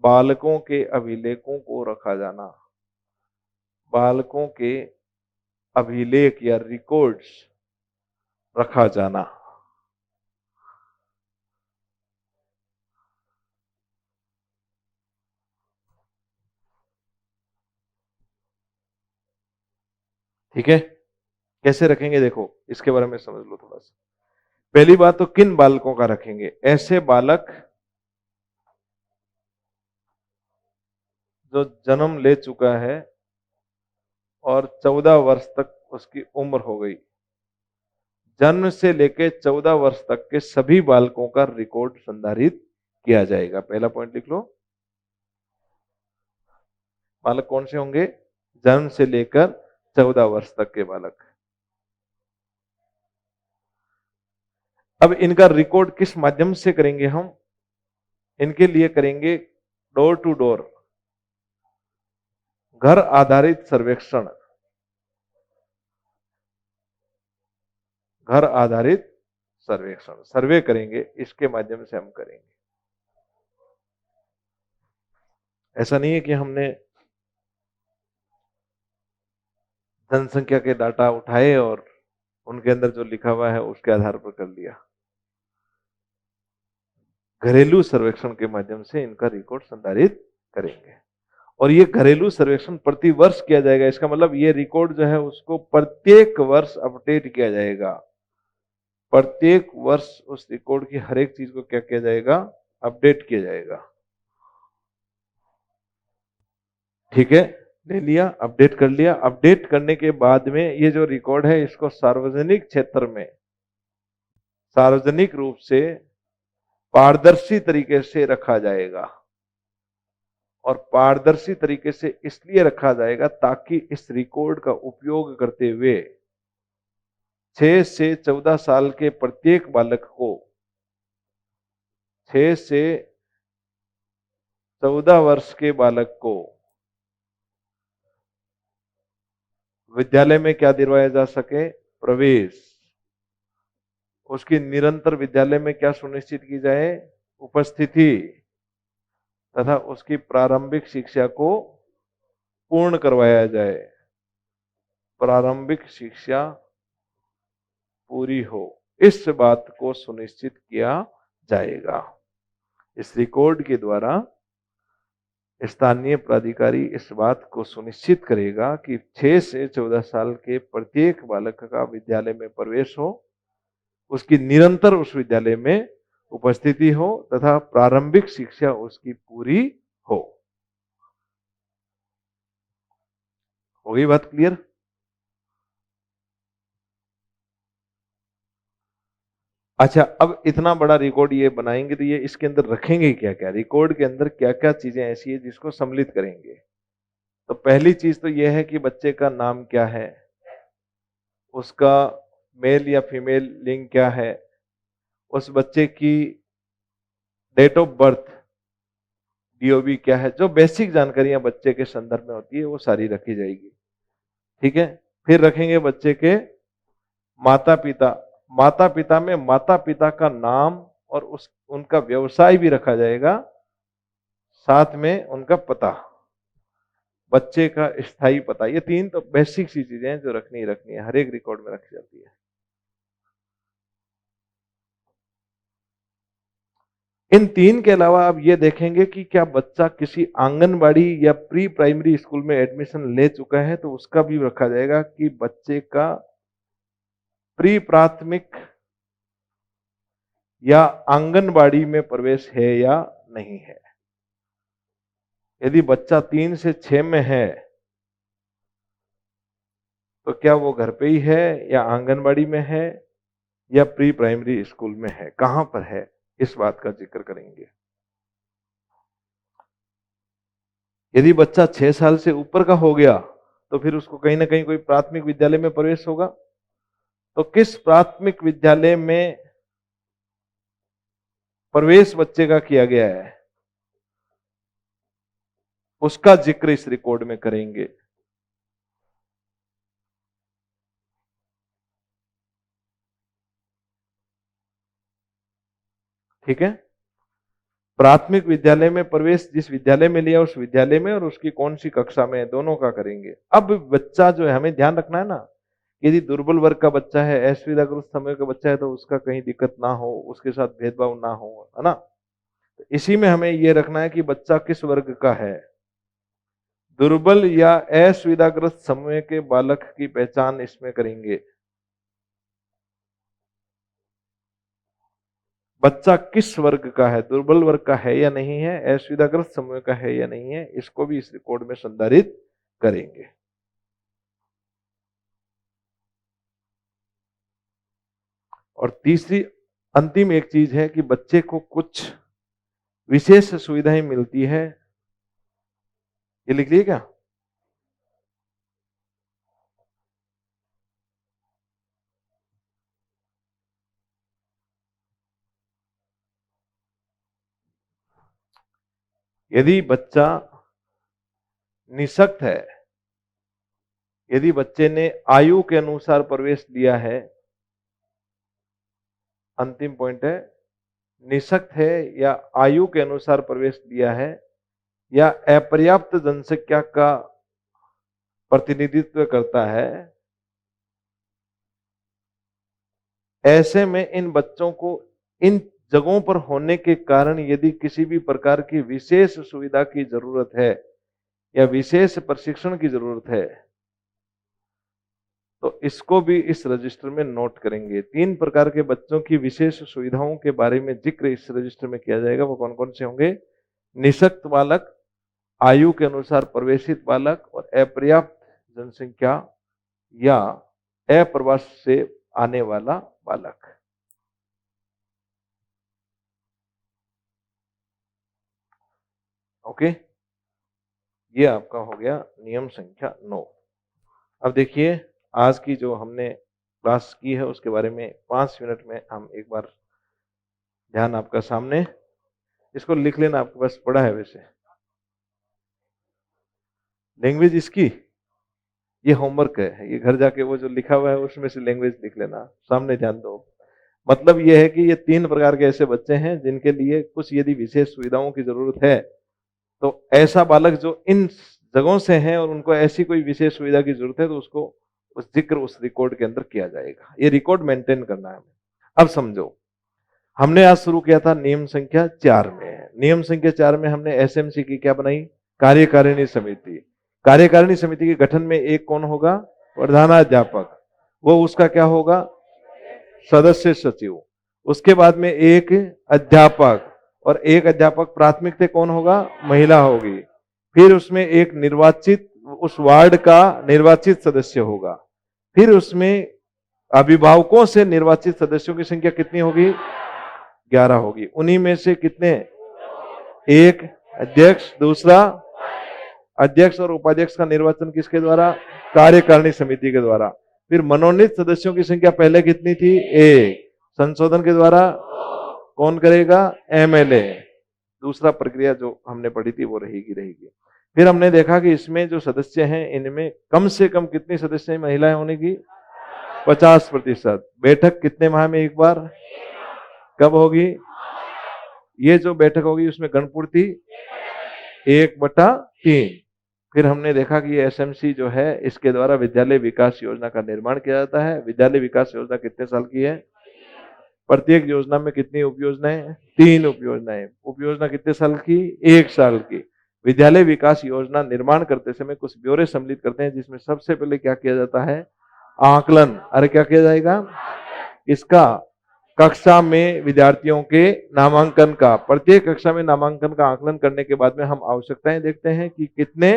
बालकों के अभिलेखों को रखा जाना। बालकों के अभिलेख या रिकॉर्ड्स रखा जाना। ठीक है, कैसे रखेंगे देखो, इसके बारे में समझ लो थोड़ा सा। पहली बात तो किन बालकों का रखेंगे? ऐसे बालक जो जन्म ले चुका है और 14 वर्ष तक उसकी उम्र हो गई। जन्म से लेकर 14 वर्ष तक के सभी बालकों का रिकॉर्ड संधारित किया जाएगा। पहला पॉइंट लिख लो। बालक कौन से होंगे? जन्म से लेकर 14 वर्ष तक के बालक। अब इनका रिकॉर्ड किस माध्यम से करेंगे हम? इनके लिए करेंगे डोर टू डोर, घर आधारित सर्वेक्षण। घर आधारित सर्वेक्षण, सर्वे करेंगे, इसके माध्यम से हम करेंगे। ऐसा नहीं है कि हमने जनसंख्या के डाटा उठाए और उनके अंदर जो लिखा हुआ है उसके आधार पर कर लिया। घरेलू सर्वेक्षण के माध्यम से इनका रिकॉर्ड संधारित करेंगे और ये घरेलू सर्वेक्षण प्रति वर्ष किया जाएगा। इसका मतलब ये रिकॉर्ड जो है उसको प्रत्येक वर्ष अपडेट किया जाएगा। प्रत्येक वर्ष उस रिकॉर्ड की हर एक चीज को क्या किया जाएगा? अपडेट किया जाएगा। ठीक है, ले लिया, अपडेट कर लिया। अपडेट करने के बाद में ये जो रिकॉर्ड है इसको सार्वजनिक क्षेत्र में सार्वजनिक रूप से पारदर्शी तरीके से रखा जाएगा। और पारदर्शी तरीके से इसलिए रखा जाएगा ताकि इस रिकॉर्ड का उपयोग करते हुए 6 से 14 साल के प्रत्येक बालक को 6 से 14 वर्ष के बालक को विद्यालय में क्या दिलवाया जा सके? प्रवेश। उसकी निरंतर विद्यालय में क्या सुनिश्चित की जाए? उपस्थिति। तथा उसकी प्रारंभिक शिक्षा को पूर्ण करवाया जाए। प्रारंभिक शिक्षा पूरी हो, इस बात को सुनिश्चित किया जाएगा। इस रिकॉर्ड के द्वारा स्थानीय प्राधिकारी इस बात को सुनिश्चित करेगा कि 6 से 14 साल के प्रत्येक बालक का विद्यालय में प्रवेश हो, उसकी निरंतर उस विद्यालय में उपस्थिति हो तथा प्रारंभिक शिक्षा उसकी पूरी हो। हो गई बात क्लियर? अच्छा, अब इतना बड़ा रिकॉर्ड ये बनाएंगे तो ये इसके अंदर रखेंगे क्या क्या, रिकॉर्ड के अंदर क्या क्या चीजें ऐसी है जिसको सम्मिलित करेंगे? तो पहली चीज तो ये है कि बच्चे का नाम क्या है, उसका मेल या फीमेल लिंग क्या है, उस बच्चे की डेट ऑफ बर्थ डीओबी क्या है, जो बेसिक जानकारियां बच्चे के संदर्भ में होती है वो सारी रखी जाएगी। ठीक है, फिर रखेंगे बच्चे के माता पिता, माता पिता में माता पिता का नाम और उस उनका व्यवसाय भी रखा जाएगा, साथ में उनका पता, बच्चे का स्थायी पता। ये तीन तो बेसिक सी चीजें हैं जो रखनी ही रखनी है, हर एक रिकॉर्ड में रखी जाती है। इन तीन के अलावा अब ये देखेंगे कि क्या बच्चा किसी आंगनबाड़ी या प्री प्राइमरी स्कूल में एडमिशन ले चुका है, तो उसका भी रखा जाएगा कि बच्चे का प्री प्राथमिक या आंगनबाड़ी में प्रवेश है या नहीं है। यदि बच्चा 3 से 6 में है तो क्या वो घर पे ही है या आंगनबाड़ी में है या प्री प्राइमरी स्कूल में है, कहां पर है, इस बात का जिक्र करेंगे। यदि बच्चा 6 साल से ऊपर का हो गया तो फिर उसको कहीं ना कहीं कोई प्राथमिक विद्यालय में प्रवेश होगा, तो किस प्राथमिक विद्यालय में प्रवेश बच्चे का किया गया है उसका जिक्र इस रिकॉर्ड में करेंगे। ठीक है, प्राथमिक विद्यालय में प्रवेश जिस विद्यालय में लिया उस विद्यालय में और उसकी कौन सी कक्षा में है, दोनों का करेंगे। अब बच्चा जो है हमें ध्यान रखना है ना, यदि दुर्बल वर्ग का बच्चा है, असुविधाग्रस्त समय का बच्चा है, तो उसका कहीं दिक्कत ना हो, उसके साथ भेदभाव ना हो, है ना। तो इसी में हमें यह रखना है कि बच्चा किस वर्ग का है। दुर्बल या असुविधाग्रस्त समूह के बालक की पहचान इसमें करेंगे। बच्चा किस वर्ग का है, दुर्बल वर्ग का है या नहीं है, असुविधाग्रस्त समूह का है या नहीं है, इसको भी इस रिकॉर्ड में संधारित करेंगे। और तीसरी अंतिम एक चीज है कि बच्चे को कुछ विशेष सुविधाएं मिलती है, ये लिख लिए क्या? यदि बच्चा निःशक्त है, यदि बच्चे ने आयु के अनुसार प्रवेश लिया है, अंतिम पॉइंट है, निःशक्त है या आयु के अनुसार प्रवेश लिया है या अपर्याप्त जनसंख्या का प्रतिनिधित्व करता है, ऐसे में इन बच्चों को इन जगहों पर होने के कारण यदि किसी भी प्रकार की विशेष सुविधा की जरूरत है या विशेष प्रशिक्षण की जरूरत है तो इसको भी इस रजिस्टर में नोट करेंगे। 3 प्रकार के बच्चों की विशेष सुविधाओं के बारे में जिक्र इस रजिस्टर में किया जाएगा। वो कौन कौन से होंगे? निःशक्त बालक, आयु के अनुसार प्रवेशित बालक और अपर्याप्त जनसंख्या या अप्रवास से आने वाला बालक। ओके, ये आपका हो गया नियम संख्या 9। अब देखिए आज की जो हमने क्लास की है उसके बारे में 5 मिनट में हम एक बार ध्यान आपका सामने, इसको लिख लेना, आपके पास पड़ा है वैसे लैंग्वेज इसकी, ये होमवर्क है, ये घर जाके वो जो लिखा हुआ है उसमें से लैंग्वेज लिख लेना, सामने ध्यान दो। मतलब ये है कि ये 3 प्रकार के ऐसे बच्चे हैं जिनके लिए कुछ यदि विशेष सुविधाओं की जरूरत है, तो ऐसा बालक जो इन जगहों से हैं और उनको ऐसी कोई विशेष सुविधा की जरूरत है तो उसको उस जिक्र उस रिकॉर्ड के अंदर किया जाएगा। ये रिकॉर्ड मेंटेन करना है हमें। अब समझो, हमने आज शुरू किया था नियम संख्या 4 में। नियम संख्या 4 में हमने एसएमसी की क्या बनाई? कार्यकारिणी समिति। कार्यकारिणी समिति के गठन में एक कौन होगा? प्रधानाध्यापक। वो उसका क्या होगा? सदस्य सचिव। उसके बाद में एक अध्यापक, और एक अध्यापक प्राथमिक से कौन होगा? महिला होगी। फिर उसमें एक निर्वाचित उस वार्ड का निर्वाचित सदस्य होगा। फिर उसमें अभिभावकों से निर्वाचित सदस्यों की संख्या कितनी होगी? 11 होगी। उन्हीं में से कितने? एक अध्यक्ष, दूसरा अध्यक्ष और उपाध्यक्ष का निर्वाचन किसके द्वारा? कार्यकारिणी समिति के द्वारा। फिर मनोनीत सदस्यों की संख्या पहले कितनी थी? एक। संशोधन के द्वारा कौन करेगा? एमएलए। दूसरा प्रक्रिया जो हमने पढ़ी थी वो रहेगी। फिर हमने देखा कि इसमें जो सदस्य हैं इनमें कम से कम कितनी सदस्य महिलाएं होने की? 50%। बैठक कितने माह में एक बार? कब होगी? ये जो बैठक होगी उसमें गणपूर्ति 1/3। फिर हमने देखा कि ये एसएमसी जो है इसके द्वारा विद्यालय विकास योजना का निर्माण किया जाता है। विद्यालय विकास योजना कितने साल की है? प्रत्येक योजना में कितनी उपयोजनाएं? 3 उपयोजनाएं। उपयोजना कितने साल की? 1 साल की। विद्यालय विकास योजना निर्माण करते समय कुछ ब्यौरे सम्मिलित करते हैं, जिसमें सबसे पहले क्या किया जाता है? आकलन। अरे क्या किया जाएगा? इसका कक्षा में विद्यार्थियों के नामांकन का, प्रत्येक कक्षा में नामांकन का आकलन करने के बाद में हम आवश्यकताएं देखते हैं कि कितने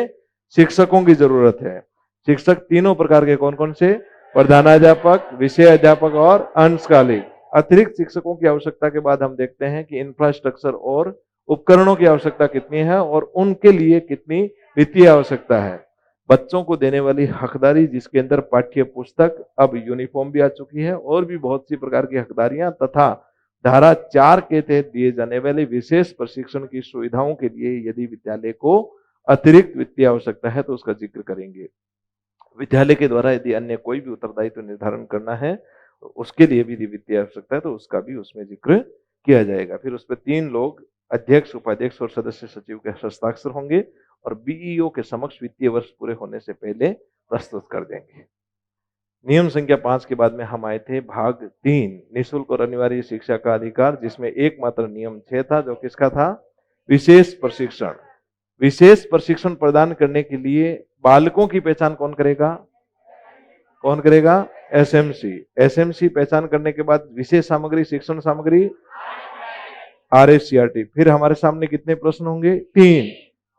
शिक्षकों की जरूरत है। शिक्षक तीनों प्रकार के कौन कौन से? प्रधानाध्यापक, विषय अध्यापक और अंशकालिक। अतिरिक्त शिक्षकों की आवश्यकता के बाद हम देखते हैं कि इंफ्रास्ट्रक्चर और उपकरणों की आवश्यकता कितनी है और उनके लिए कितनी वित्तीय आवश्यकता है। बच्चों को देने वाली हकदारी, जिसके अंदर पाठ्य पुस्तक, अब यूनिफॉर्म भी आ चुकी है, और भी बहुत सी प्रकार की हकदारियां, तथा धारा 4 के तहत दिए जाने वाले विशेष प्रशिक्षण की सुविधाओं के लिए यदि विद्यालय को अतिरिक्त वित्तीय आवश्यकता है तो उसका जिक्र करेंगे। विद्यालय के द्वारा यदि अन्य कोई भी उत्तरदायित्व निर्धारण करना है तो उसके लिए भी वित्तीय आवश्यकता है तो उसका भी उसमें जिक्र किया जाएगा। फिर उस पर 3 लोग, अध्यक्ष, उपाध्यक्ष और सदस्य सचिव के हस्ताक्षर होंगे और बीईओ के समक्ष वित्तीय वर्ष पूरे होने से पहले प्रस्तुत कर देंगे। नियम संख्या 5 के बाद में हम आए थे भाग 3, निःशुल्क और अनिवार्य शिक्षा का अधिकार, जिसमें एकमात्र नियम 6 था, जो किसका था? विशेष प्रशिक्षण। विशेष प्रशिक्षण प्रदान करने के लिए बालकों की पहचान कौन करेगा? कौन करेगा? एसएमसी। एसएमसी पहचान करने के बाद विशेष सामग्री, शिक्षण सामग्री आरएससीईआरटी। फिर हमारे सामने कितने प्रश्न होंगे? 3।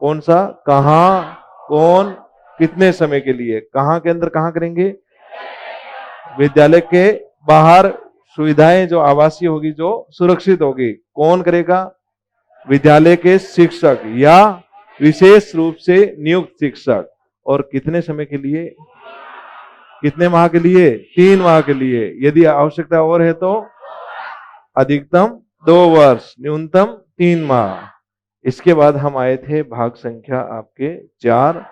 कौन सा? कहां, कौन, कितने समय के लिए। कहां के अंदर कहां करेंगे? विद्यालय के बाहर सुविधाएं जो आवासीय होगी, जो सुरक्षित होगी। कौन करेगा? विद्यालय के शिक्षक या विशेष रूप से नियुक्त शिक्षक। और कितने समय के लिए? कितने माह के लिए? 3 माह के लिए। यदि आवश्यकता और है तो अधिकतम 2 वर्ष, न्यूनतम 3 माह। इसके बाद हम आए थे भाग संख्या आपके 4,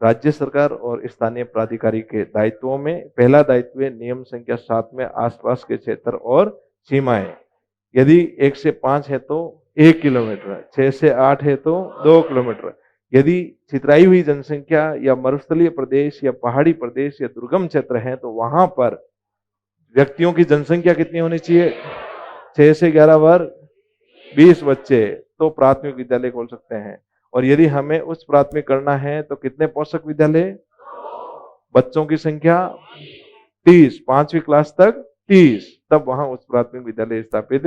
राज्य सरकार और स्थानीय प्राधिकारी के दायित्वों में। पहला दायित्व है नियम संख्या 7 में आसपास के क्षेत्र और सीमाएं। यदि 1 से 5 है तो 1 किलोमीटर, 6 से 8 है तो 2 किलोमीटर। यदि छितराई हुई जनसंख्या या मरुस्थलीय प्रदेश या पहाड़ी प्रदेश या दुर्गम क्षेत्र है तो वहां पर व्यक्तियों की जनसंख्या कितनी होनी चाहिए? 6 से 11 वर्ग, 20 बच्चे, तो प्राथमिक विद्यालय खोल सकते हैं। और यदि हमें उच्च प्राथमिक करना है तो कितने पोषक विद्यालय? बच्चों की संख्या 30, 5वीं क्लास तक 30, तब वहां उच्च प्राथमिक विद्यालय स्थापित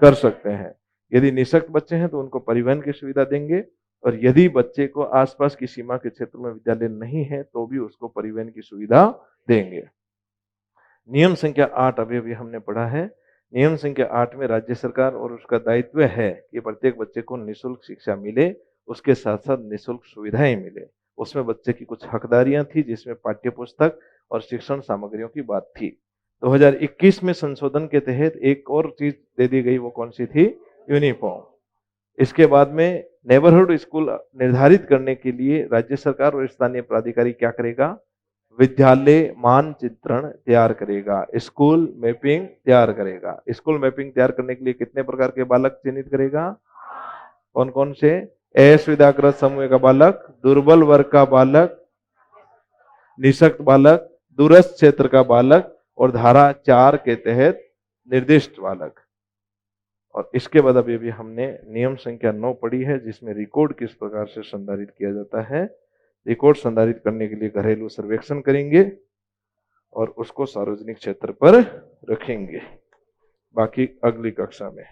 कर सकते हैं। यदि निःशक्त बच्चे हैं तो उनको परिवहन की सुविधा देंगे, और यदि बच्चे को आसपास की सीमा के क्षेत्र में विद्यालय नहीं है तो भी उसको परिवहन की सुविधा देंगे। नियम संख्या 8 अभी हमने पढ़ा है। नियम संख्या 8 में राज्य सरकार और उसका दायित्व है कि प्रत्येक बच्चे को निःशुल्क शिक्षा मिले, उसके साथ साथ निःशुल्क सुविधाएं मिले। उसमें बच्चे की कुछ हकदारियां थी, जिसमें पाठ्य पुस्तक और शिक्षण सामग्रियों की बात थी। 2021 में संशोधन के तहत एक और चीज दे दी गई, वो कौन सी थी? यूनिफॉर्म। इसके बाद में नेबरहुड स्कूल निर्धारित करने के लिए राज्य सरकार और स्थानीय प्राधिकारी क्या करेगा? विद्यालय मानचित्रण तैयार करेगा, स्कूल मैपिंग तैयार करेगा। स्कूल मैपिंग तैयार करने के लिए कितने प्रकार के बालक चिन्हित करेगा? कौन कौन से? असुविधाग्रस्त समूह का बालक, दुर्बल वर्ग का बालक, निःशक्त बालक, दूरस्थ क्षेत्र का बालक और धारा 4 के तहत निर्दिष्ट बालक। और इसके बाद अभी हमने नियम संख्या 9 पढ़ी है, जिसमें रिकॉर्ड किस प्रकार से संधारित किया जाता है। रिकॉर्ड संधारित करने के लिए घरेलू सर्वेक्षण करेंगे और उसको सार्वजनिक क्षेत्र पर रखेंगे। बाकी अगली कक्षा में।